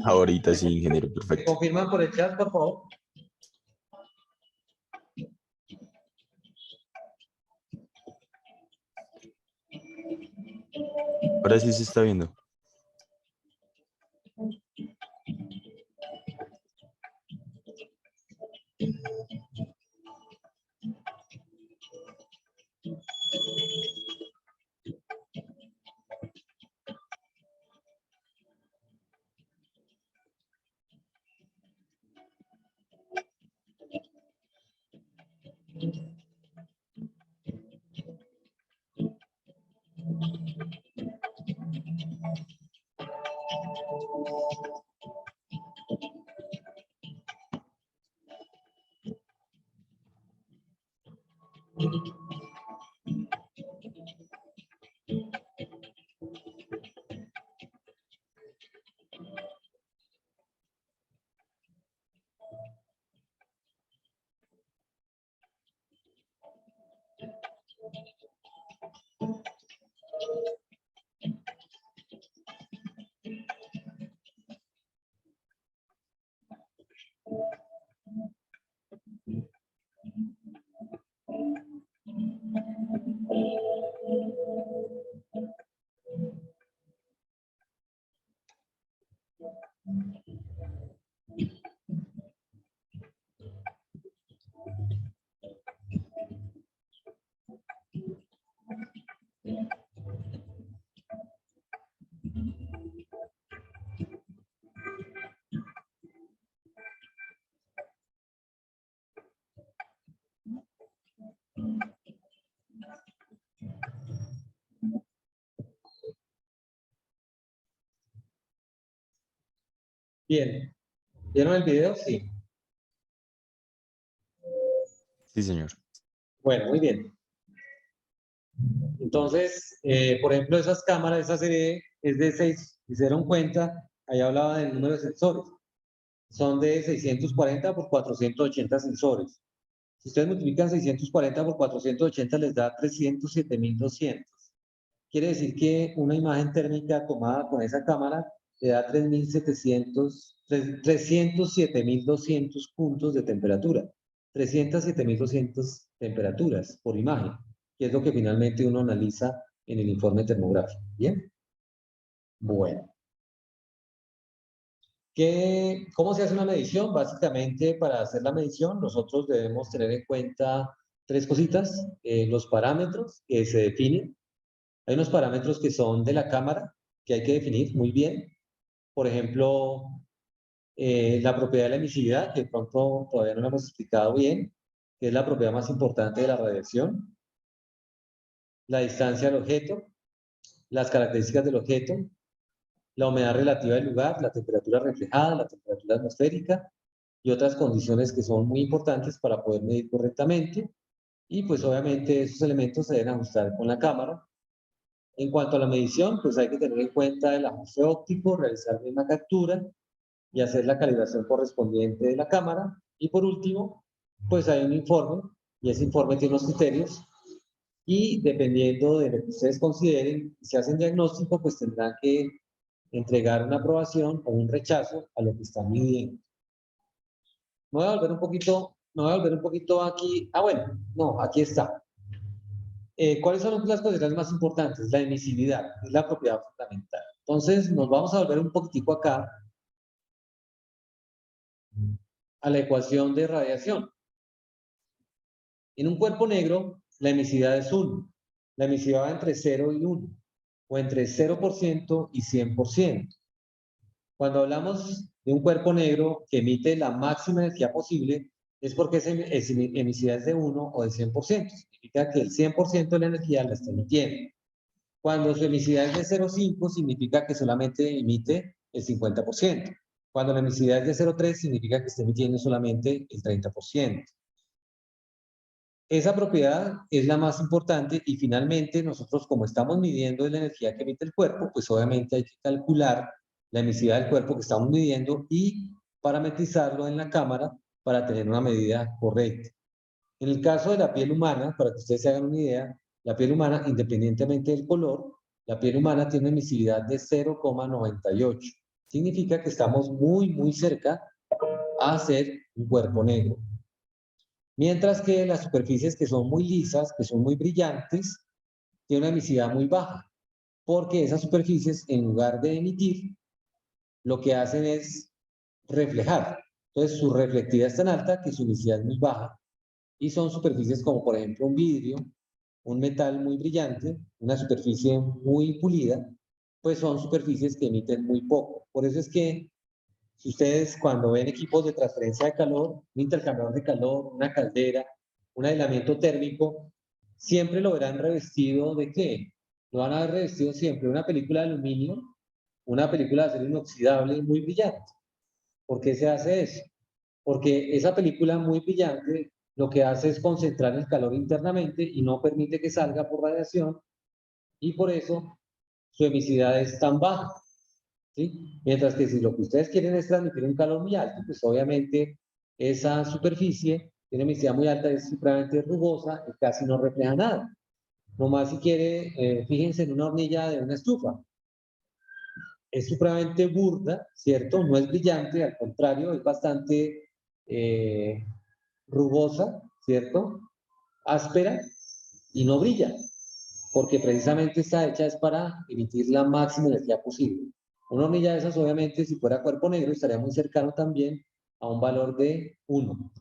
Ahorita sí, ingeniero, ¿me perfecto. confirman por el chat, por favor? Ahora sí se está viendo. Bien. ¿Vieron el video? Sí. Sí, señor. Bueno, muy bien. Entonces, por ejemplo, esas cámaras, esa serie es de 6, si se dieron cuenta, ahí hablaba del número de sensores. Son de 640 por 480 sensores. Si ustedes multiplican 640 por 480 les da 307.200. Quiere decir que una imagen térmica tomada con esa cámara le da 307.200 puntos de temperatura. 307.200 temperaturas por imagen, que es lo que finalmente uno analiza en el informe termográfico. ¿Bien? Bueno. ¿Cómo se hace una medición? Básicamente, para hacer la medición, nosotros debemos tener en cuenta tres cositas. Los parámetros que se definen. Hay unos parámetros que son de la cámara, que hay que definir muy bien. Por ejemplo, la propiedad de la emisividad, que de pronto todavía no lo hemos explicado bien, que es la propiedad más importante de la radiación. La distancia al objeto, las características del objeto, la humedad relativa del lugar, la temperatura reflejada, la temperatura atmosférica y otras condiciones que son muy importantes para poder medir correctamente. Y pues obviamente esos elementos se deben ajustar con la cámara. En cuanto a la medición, pues hay que tener en cuenta el ajuste óptico, realizar bien la captura y hacer la calibración correspondiente de la cámara. Y por último, pues hay un informe y ese informe tiene unos criterios y dependiendo de lo que ustedes consideren, si hacen diagnóstico, pues tendrán que entregar una aprobación o un rechazo a lo que están midiendo. Me voy a volver un poquito aquí. Ah, bueno, no, aquí está. ¿Cuáles son las consideraciones más importantes? La emisividad, es la propiedad fundamental. Entonces, nos vamos a volver un poquitico acá a la ecuación de radiación. En un cuerpo negro, la emisividad es 1. La emisividad va entre 0 y 1, o entre 0% y 100%. Cuando hablamos de un cuerpo negro que emite la máxima energía posible, es porque esa emisividad es de 1 o de 100%. Significa que el 100% de la energía la está emitiendo. Cuando su emisividad es de 0,5, significa que solamente emite el 50%. Cuando la emisividad es de 0,3, significa que está emitiendo solamente el 30%. Esa propiedad es la más importante y finalmente nosotros, como estamos midiendo la energía que emite el cuerpo, pues obviamente hay que calcular la emisividad del cuerpo que estamos midiendo y parametrizarlo en la cámara para tener una medida correcta. En el caso de la piel humana, para que ustedes se hagan una idea, la piel humana, independientemente del color, la piel humana tiene una emisividad de 0,98. Significa que estamos muy cerca a ser un cuerpo negro. Mientras que las superficies que son muy lisas, que son muy brillantes, tienen una emisividad muy baja, porque esas superficies, en lugar de emitir, lo que hacen es reflejar. Entonces, su reflectividad es tan alta que su emisividad es muy baja. Y son superficies como, por ejemplo, un vidrio, un metal muy brillante, una superficie muy pulida, pues son superficies que emiten muy poco. Por eso es que si ustedes cuando ven equipos de transferencia de calor, un intercambiador de calor, una caldera, un aislamiento térmico, siempre lo verán revestido ¿de qué? Lo van a ver revestido siempre de una película de aluminio, una película de acero inoxidable muy brillante. ¿Por qué se hace eso? Porque esa película muy brillante lo que hace es concentrar el calor internamente y no permite que salga por radiación, y por eso su emisividad es tan baja. ¿Sí? Mientras que si lo que ustedes quieren es transmitir un calor muy alto, pues obviamente esa superficie tiene emisividad muy alta, es supremamente rugosa y casi no refleja nada. Nomás si quiere, fíjense en una hornilla de una estufa. Es supremamente burda, ¿cierto? No es brillante, al contrario, es bastante rugosa, ¿cierto? Áspera y no brilla, porque precisamente está hecha es para emitir la máxima energía posible. Una hornilla de esas, obviamente, si fuera cuerpo negro, estaría muy cercano también a un valor de 1.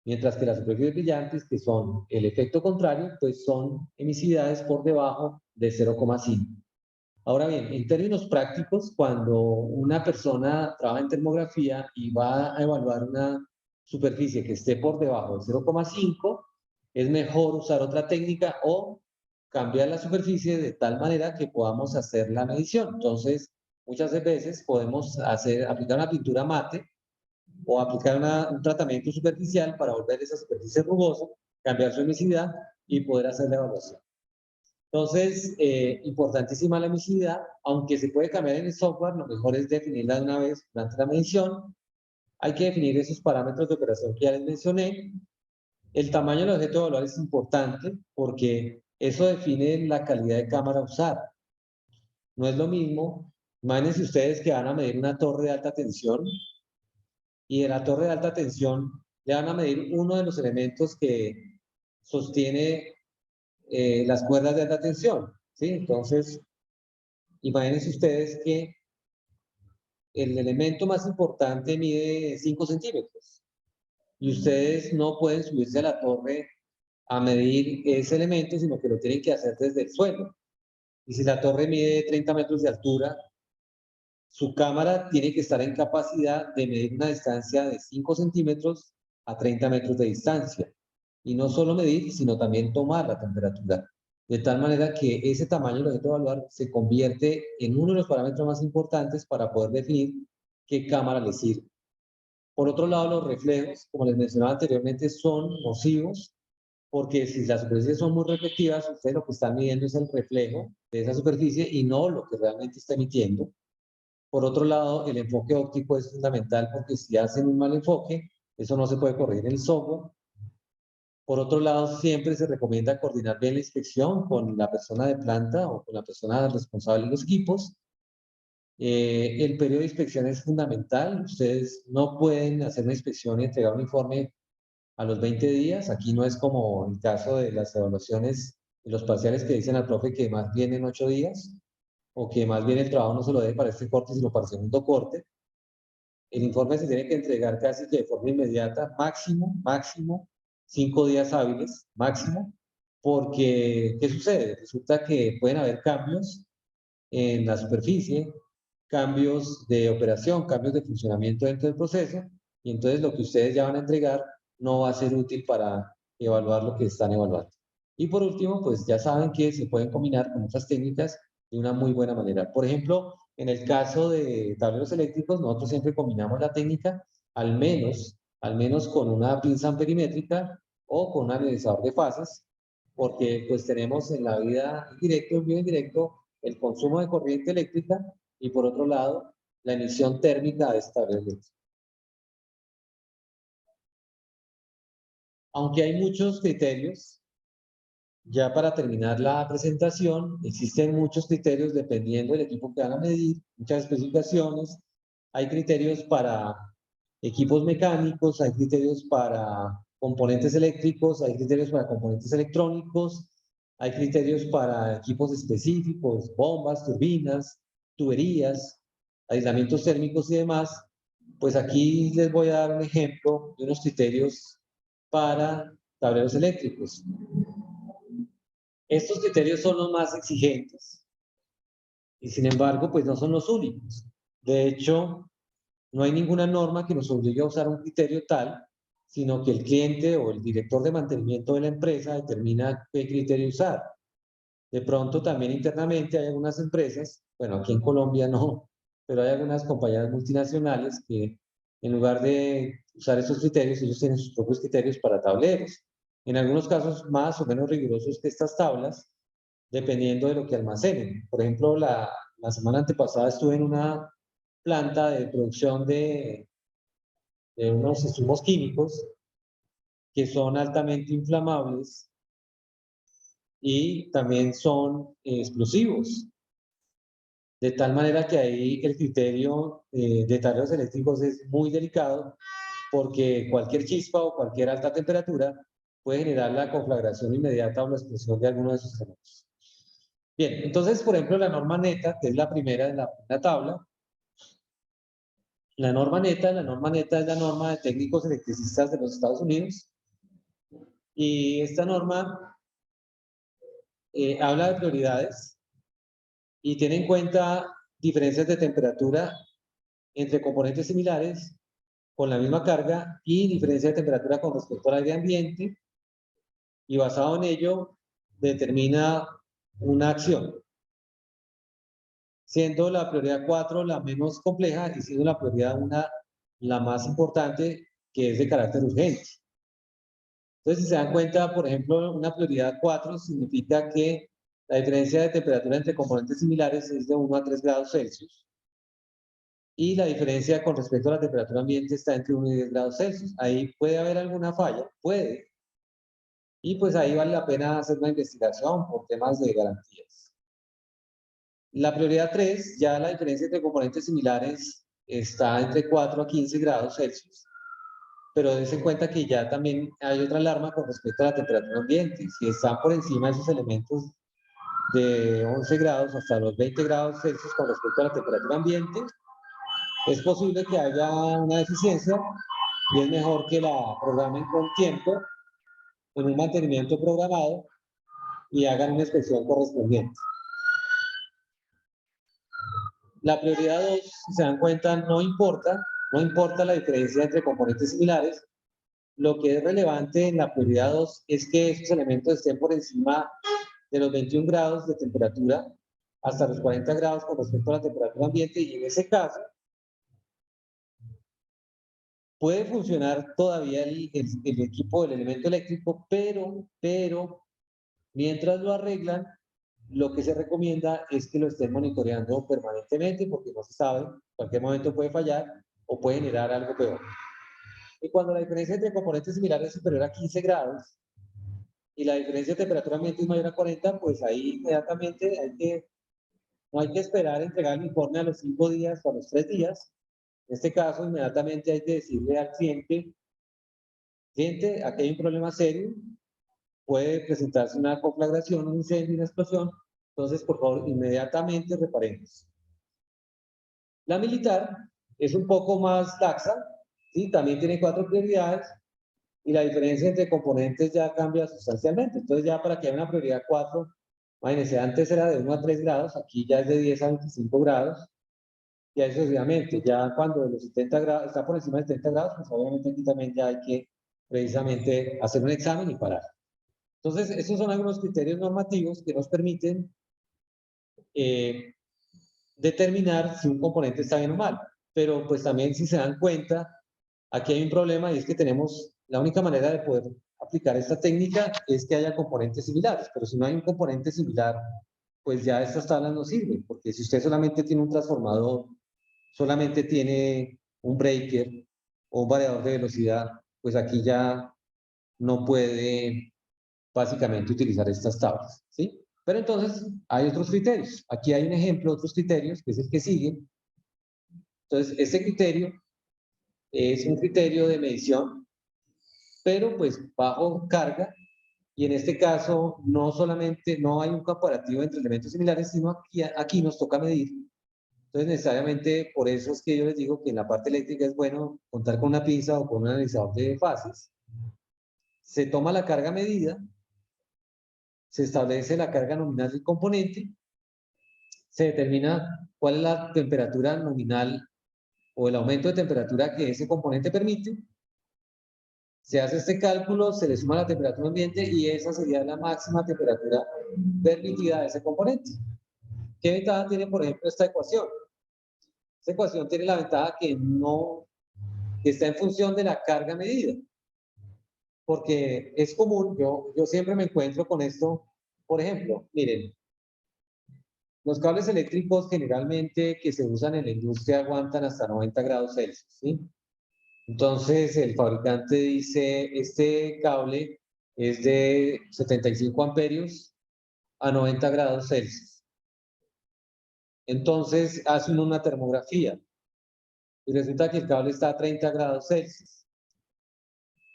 Mientras que las superficies brillantes, que son el efecto contrario, pues son emisividades por debajo de 0,5. Ahora bien, en términos prácticos, cuando una persona trabaja en termografía y va a evaluar una superficie que esté por debajo de 0,5, es mejor usar otra técnica o cambiar la superficie de tal manera que podamos hacer la medición. Entonces, muchas veces podemos aplicar una pintura mate o aplicar un tratamiento superficial para volver esa superficie rugosa, cambiar su emisividad y poder hacer la evaluación. Entonces, importantísima la emisividad, aunque se puede cambiar en el software, lo mejor es definirla de una vez durante la medición. Hay que definir esos parámetros de operación que ya les mencioné. El tamaño del objeto a evaluar es importante porque eso define la calidad de cámara a usar. No es lo mismo, imagínense ustedes que van a medir una torre de alta tensión y de la torre de alta tensión le van a medir uno de los elementos que sostiene las cuerdas de alta tensión, ¿sí? Entonces, imagínense ustedes que el elemento más importante mide 5 centímetros y ustedes no pueden subirse a la torre a medir ese elemento, sino que lo tienen que hacer desde el suelo. Y si la torre mide 30 metros de altura, su cámara tiene que estar en capacidad de medir una distancia de 5 centímetros a 30 metros de distancia. Y no solo medir, sino también tomar la temperatura. De tal manera que ese tamaño del objeto a evaluar se convierte en uno de los parámetros más importantes para poder definir qué cámara le sirve. Por otro lado, los reflejos, como les mencionaba anteriormente, son nocivos porque si las superficies son muy reflectivas, ustedes lo que están midiendo es el reflejo de esa superficie y no lo que realmente está emitiendo. Por otro lado, el enfoque óptico es fundamental porque si hacen un mal enfoque, eso no se puede corregir en el software. Por otro lado, siempre se recomienda coordinar bien la inspección con la persona de planta o con la persona responsable de los equipos. El periodo de inspección es fundamental. Ustedes no pueden hacer una inspección y entregar un informe a los 20 días. Aquí no es como el caso de las evaluaciones de los parciales que dicen al profe que más bien en 8 días o que más bien el trabajo no se lo debe para este corte, sino para el segundo corte. El informe se tiene que entregar casi que de forma inmediata, máximo 5 días hábiles, máximo, porque ¿qué sucede? Resulta que pueden haber cambios en la superficie, cambios de operación, cambios de funcionamiento dentro del proceso, y entonces lo que ustedes ya van a entregar no va a ser útil para evaluar lo que están evaluando. Y por último, pues ya saben que se pueden combinar con otras técnicas de una muy buena manera. Por ejemplo, en el caso de tableros eléctricos, nosotros siempre combinamos la técnica, al menos con una pinza amperimétrica o con un analizador de fases, porque pues tenemos en la vida indirecta, en vivo indirecto, el consumo de corriente eléctrica y por otro lado, la emisión térmica de esta tablero eléctrico. Aunque hay muchos criterios, ya para terminar la presentación, existen muchos criterios dependiendo del equipo que van a medir, muchas especificaciones. Hay criterios para equipos mecánicos, hay criterios para componentes eléctricos, hay criterios para componentes electrónicos, hay criterios para equipos específicos, bombas, turbinas, tuberías, aislamientos térmicos y demás. Pues aquí les voy a dar un ejemplo de unos criterios para tableros eléctricos. Estos criterios son los más exigentes y sin embargo, pues no son los únicos. De hecho, no hay ninguna norma que nos obligue a usar un criterio tal, sino que el cliente o el director de mantenimiento de la empresa determina qué criterio usar. De pronto también internamente hay algunas empresas, bueno, aquí en Colombia no, pero hay algunas compañías multinacionales que en lugar de usar esos criterios, ellos tienen sus propios criterios para tableros. En algunos casos más o menos rigurosos que estas tablas, dependiendo de lo que almacenen. Por ejemplo, la semana antepasada estuve en una planta de producción de unos insumos químicos que son altamente inflamables y también son explosivos. De tal manera que ahí el criterio de tableros eléctricos es muy delicado porque cualquier chispa o cualquier alta temperatura puede generar la conflagración inmediata o la explosión de alguno de esos elementos. Bien, entonces, por ejemplo, la norma neta, que es la primera de la tabla, la norma neta es la norma de técnicos electricistas de los Estados Unidos y esta norma habla de prioridades y tiene en cuenta diferencias de temperatura entre componentes similares con la misma carga y diferencia de temperatura con respecto al aire ambiente y basado en ello determina una acción, siendo la prioridad 4 la menos compleja y siendo la prioridad 1 la más importante, que es de carácter urgente. Entonces, si se dan cuenta, por ejemplo, una prioridad 4 significa que la diferencia de temperatura entre componentes similares es de 1 a 3 grados Celsius y la diferencia con respecto a la temperatura ambiente está entre 1 y 10 grados Celsius. Ahí puede haber alguna falla, puede, y pues ahí vale la pena hacer una investigación por temas de garantías. La prioridad 3, ya la diferencia entre componentes similares está entre 4 a 15 grados Celsius, pero dense en cuenta que ya también hay otra alarma con respecto a la temperatura ambiente. Si están por encima de esos elementos de 11 grados hasta los 20 grados Celsius con respecto a la temperatura ambiente, es posible que haya una deficiencia y es mejor que la programen con tiempo en un mantenimiento programado y hagan una inspección correspondiente. La prioridad 2, si se dan cuenta, no importa la diferencia entre componentes similares. Lo que es relevante en la prioridad 2 es que esos elementos estén por encima de los 21 grados de temperatura hasta los 40 grados con respecto a la temperatura ambiente y en ese caso puede funcionar todavía el equipo del elemento eléctrico, pero mientras lo arreglan, lo que se recomienda es que lo estén monitoreando permanentemente porque no se sabe, en cualquier momento puede fallar o puede generar algo peor. Y cuando la diferencia entre componentes similares es superior a 15 grados y la diferencia de temperatura ambiente es mayor a 40, pues ahí inmediatamente no hay que esperar a entregar el informe a los 5 días o a los 3 días. En este caso, inmediatamente hay que decirle al cliente, aquí hay un problema serio, puede presentarse una conflagración, un incendio, una explosión, entonces por favor inmediatamente reparemos. La militar es un poco más laxa, ¿sí? También tiene 4 prioridades y la diferencia entre componentes ya cambia sustancialmente. Entonces ya para que haya una prioridad 4, imagínense, antes era de 1 a 3 grados, aquí ya es de 10 a 25 grados, y así sucesivamente. Ya cuando los 70 grados, está por encima de 70 grados, pues obviamente aquí también ya hay que precisamente hacer un examen y parar. Entonces, estos son algunos criterios normativos que nos permiten determinar si un componente está bien o mal. Pero pues también, si se dan cuenta, aquí hay un problema, y es que tenemos, la única manera de poder aplicar esta técnica es que haya componentes similares, pero si no hay un componente similar, pues ya estas tablas no sirven, porque si usted solamente tiene un transformador, solamente tiene un breaker o un variador de velocidad, pues aquí ya no puede básicamente utilizar estas tablas, ¿sí? Pero entonces hay otros criterios. Aquí hay un ejemplo de otros criterios, que es el que sigue. Entonces, este criterio es un criterio de medición, pero pues bajo carga, y en este caso no solamente, no hay un comparativo entre elementos similares, sino aquí nos toca medir. Entonces, necesariamente, por eso es que yo les digo que en la parte eléctrica es bueno contar con una pinza o con un analizador de fases. Se toma la carga medida, se establece la carga nominal del componente, se determina cuál es la temperatura nominal o el aumento de temperatura que ese componente permite, se hace este cálculo, se le suma la temperatura ambiente y esa sería la máxima temperatura permitida de ese componente. ¿Qué ventaja tiene, por ejemplo, esta ecuación? Esta ecuación tiene la ventaja que que está en función de la carga medida. Porque es común, yo siempre me encuentro con esto, por ejemplo, miren, los cables eléctricos generalmente que se usan en la industria aguantan hasta 90 grados Celsius, ¿sí? Entonces el fabricante dice, este cable es de 75 amperios a 90 grados Celsius. Entonces hacen una termografía y resulta que el cable está a 30 grados Celsius.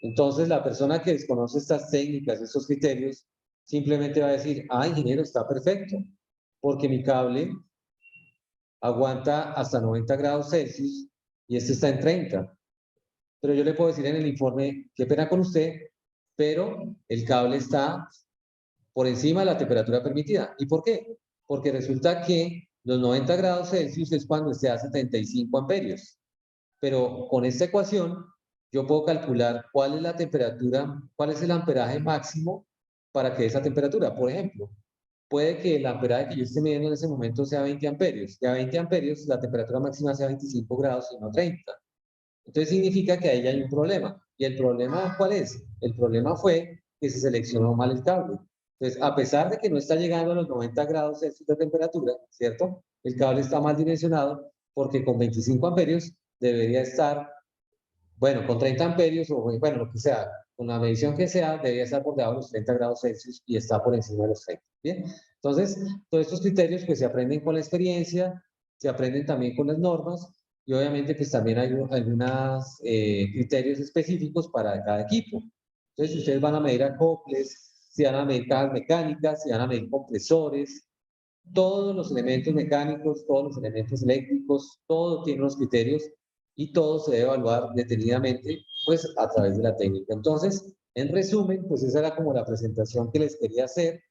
Entonces la persona que desconoce estas técnicas, estos criterios, simplemente va a decir, ah, ingeniero, está perfecto, porque mi cable aguanta hasta 90 grados Celsius y este está en 30. Pero yo le puedo decir en el informe, qué pena con usted, pero el cable está por encima de la temperatura permitida. ¿Y por qué? Porque resulta que los 90 grados Celsius es cuando esté a 75 amperios. Pero con esta ecuación, yo puedo calcular cuál es la temperatura, cuál es el amperaje máximo para que esa temperatura, por ejemplo, puede que el amperaje que yo esté midiendo en ese momento sea 20 amperios. Y a 20 amperios la temperatura máxima sea 25 grados y no 30. Entonces significa que ahí hay un problema. ¿Y el problema cuál es? El problema fue que se seleccionó mal el cable. Entonces, a pesar de que no está llegando a los 90 grados Celsius de temperatura, ¿cierto? El cable está mal dimensionado porque con 25 amperios debería estar, bueno, con 30 amperios o bueno, lo que sea, con la medición que sea, debería estar por debajo de los 30 grados Celsius y está por encima de los 30. Bien, entonces, todos estos criterios pues se aprenden con la experiencia, se aprenden también con las normas y obviamente pues también hay algunos criterios específicos para cada equipo. Entonces, si ustedes van a medir acoples, si van a medir cajas mecánicas, si van a medir compresores, todos los elementos mecánicos, todos los elementos eléctricos, todo tiene unos criterios y todo se debe evaluar detenidamente, pues a través de la técnica. Entonces, en resumen, pues esa era como la presentación que les quería hacer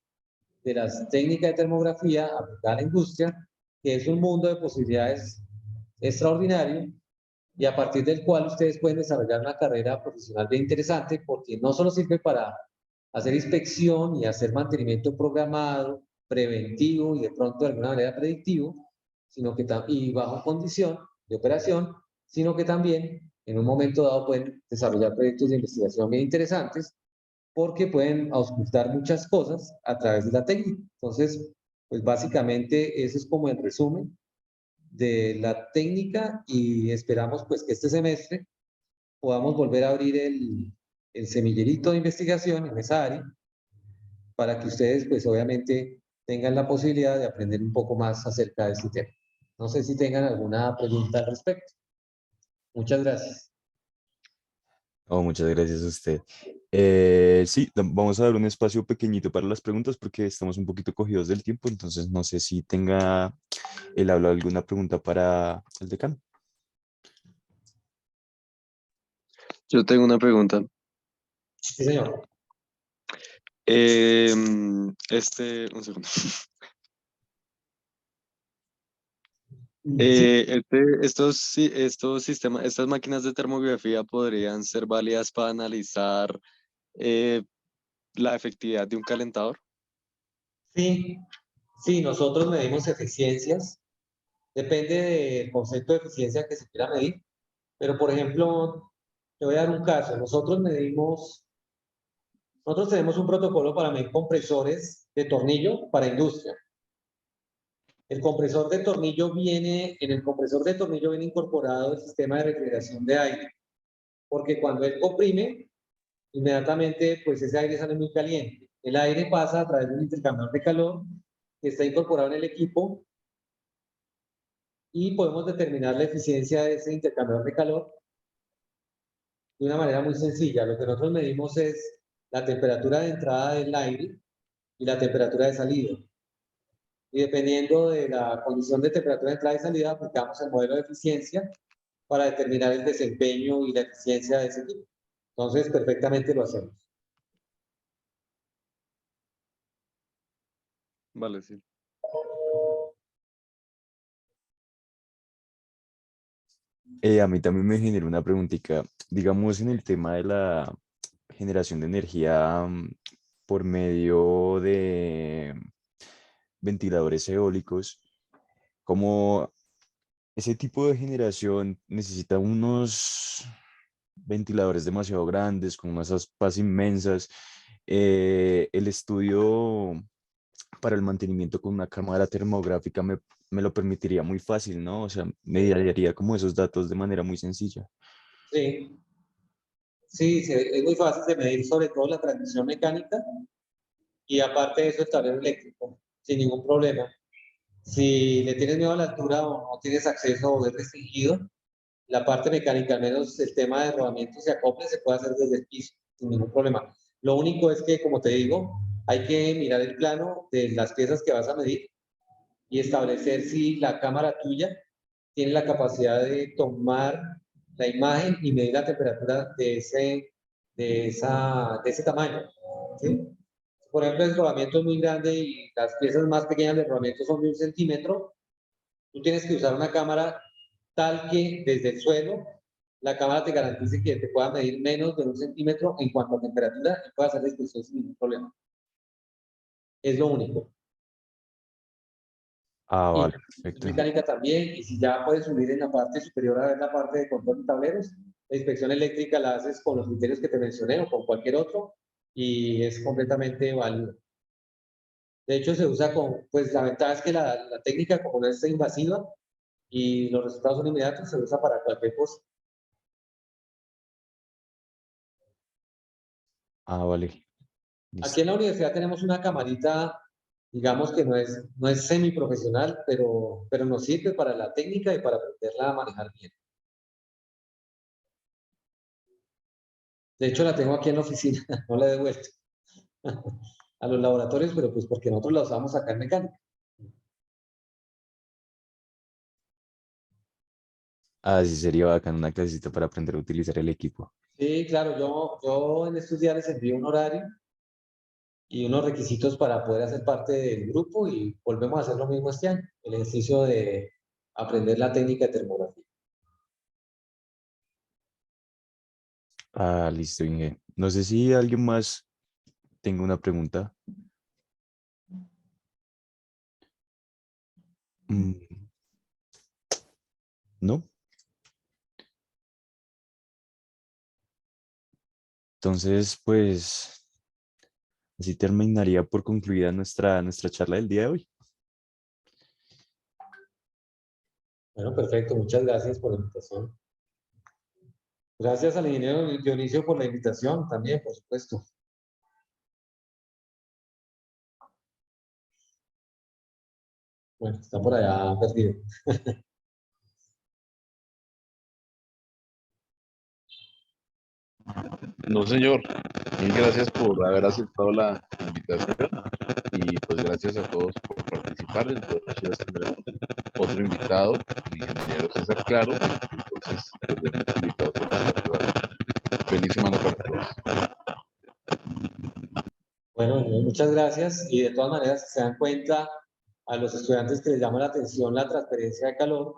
de las técnicas de termografía aplicada a la industria, que es un mundo de posibilidades extraordinario y a partir del cual ustedes pueden desarrollar una carrera profesional bien interesante, porque no solo sirve para hacer inspección y hacer mantenimiento programado, preventivo y de pronto de alguna manera predictivo, sino que y bajo condición de operación, sino que también en un momento dado pueden desarrollar proyectos de investigación bien interesantes porque pueden auscultar muchas cosas a través de la técnica. Entonces, pues básicamente eso es como el resumen de la técnica y esperamos pues que este semestre podamos volver a abrir el semillerito de investigación en esa área para que ustedes pues obviamente tengan la posibilidad de aprender un poco más acerca de este tema. No sé si tengan alguna pregunta al respecto. Muchas gracias. Oh, muchas gracias a usted. Sí, vamos a dar un espacio pequeñito para las preguntas porque estamos un poquito cogidos del tiempo, entonces no sé si tenga el habla alguna pregunta para el decano. Yo tengo una pregunta. Sí, señor. Un segundo. Sí, Estos sistemas, estas máquinas de termografía podrían ser válidas para analizar eh, la efectividad de un calentador. sí, sí, nosotros medimos eficiencias. Depende del concepto de eficiencia que se quiera medir. Pero, por ejemplo, te voy a dar un caso. Nosotros tenemos un protocolo para medir compresores de tornillo para industria. El compresor de tornillo en el compresor de tornillo viene incorporado el sistema de refrigeración de aire, porque cuando él comprime, inmediatamente pues ese aire sale muy caliente. El aire pasa a través de un intercambiador de calor que está incorporado en el equipo y podemos determinar la eficiencia de ese intercambiador de calor de una manera muy sencilla. Lo que nosotros medimos es la temperatura de entrada del aire y la temperatura de salida. Y dependiendo de la condición de temperatura de entrada y salida, aplicamos el modelo de eficiencia para determinar el desempeño y la eficiencia de ese equipo. Entonces, perfectamente lo hacemos. Vale, sí. A mí también me genera una preguntita, digamos en el tema de la generación de energía por medio de ventiladores eólicos, como ese tipo de generación necesita unos ventiladores demasiado grandes, con unas aspas inmensas. El estudio para el mantenimiento con una cámara termográfica me lo permitiría muy fácil, ¿no? O sea, me daría como esos datos de manera muy sencilla. Sí, sí, es muy fácil de medir, sobre todo la transmisión mecánica y aparte de eso el tablero eléctrico, sin ningún problema. Si le tienes miedo a la altura o no tienes acceso o es restringido, la parte mecánica, al menos el tema de rodamientos y acoples, se puede hacer desde el piso, sin ningún problema. Lo único es que, como te digo, hay que mirar el plano de las piezas que vas a medir y establecer si la cámara tuya tiene la capacidad de tomar la imagen y medir la temperatura de ese tamaño. ¿Sí? Por ejemplo, el rodamiento es muy grande y las piezas más pequeñas del rodamiento son de 1 centímetro. Tú tienes que usar una cámara tal que desde el suelo la cámara te garantice que te pueda medir menos de 1 centímetro en cuanto a temperatura y pueda hacer la inspección sin ningún problema. Es lo único. Ah, Y vale, la inspección perfecto. mecánica también, y si ya puedes subir en la parte superior a ver la parte de control de tableros, la inspección eléctrica la haces con los criterios que te mencioné o con cualquier otro y es completamente válido. De hecho, se usa pues la ventaja es que la técnica como no es invasiva y los resultados son inmediatos, se usa para cualquier cosa. Ah, vale, Aquí listo. en la universidad tenemos una camarita, digamos que no es semiprofesional, pero nos sirve para la técnica y para aprenderla a manejar bien. De hecho, la tengo aquí en la oficina, no la he devuelto a los laboratorios, pero pues porque nosotros la usamos acá en mecánica. Ah, sí, sería bacán una clasecita para aprender a utilizar el equipo. Sí, claro, yo en estos días les envío un horario y unos requisitos para poder hacer parte del grupo y volvemos a hacer lo mismo este año, el ejercicio de aprender la técnica de termografía. Ah, listo, Inge. No sé si alguien más tenga una pregunta. Mm, ¿no? Entonces, pues, así terminaría por concluida nuestra charla del día de hoy. Bueno, perfecto, muchas gracias por la invitación. Gracias al ingeniero Dionisio por la invitación también, por supuesto. Bueno, está por allá perdido. No, señor. Mil gracias por haber aceptado la invitación y pues gracias a todos por participar. Entonces tendremos otro invitado, el ingeniero César Claro. Entonces, tendremos invitados por participar. Feliz semana para todos. Bueno, muchas gracias y de todas maneras, si se dan cuenta, a los estudiantes que les llama la atención la transferencia de calor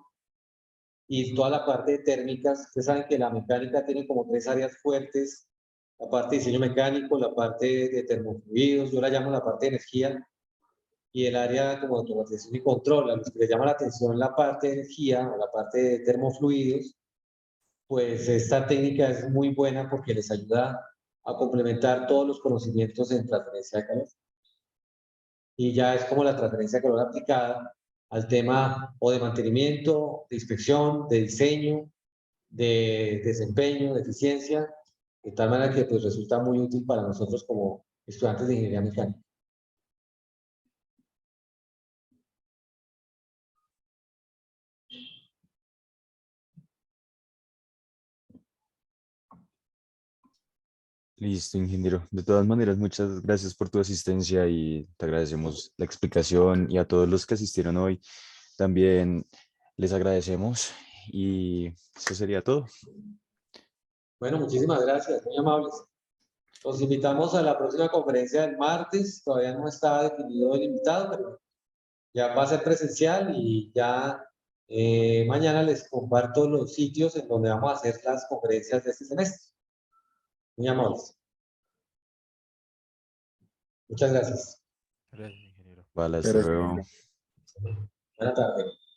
y toda la parte de térmicas. Ustedes saben que la mecánica tiene como 3 áreas fuertes: la parte de diseño mecánico, la parte de termofluidos, yo la llamo la parte de energía, y el área como de automatización y control. A los que les llama la atención la parte de energía o la parte de termofluidos, pues esta técnica es muy buena porque les ayuda a complementar todos los conocimientos en transferencia de calor. Y ya es como la transferencia de calor aplicada al tema o de mantenimiento, de inspección, de diseño, de desempeño, de eficiencia, de tal manera que pues resulta muy útil para nosotros como estudiantes de ingeniería mecánica. Listo, ingeniero. De todas maneras, muchas gracias por tu asistencia y te agradecemos la explicación, y a todos los que asistieron hoy también les agradecemos, y eso sería todo. Bueno, muchísimas gracias, muy amables. Los invitamos a la próxima conferencia del martes. Todavía no está definido el invitado, pero ya va a ser presencial, y ya mañana les comparto los sitios en donde vamos a hacer las conferencias de este semestre. Muy amables. Muchas gracias. Vale, hasta Gracias. luego. Buenas tardes.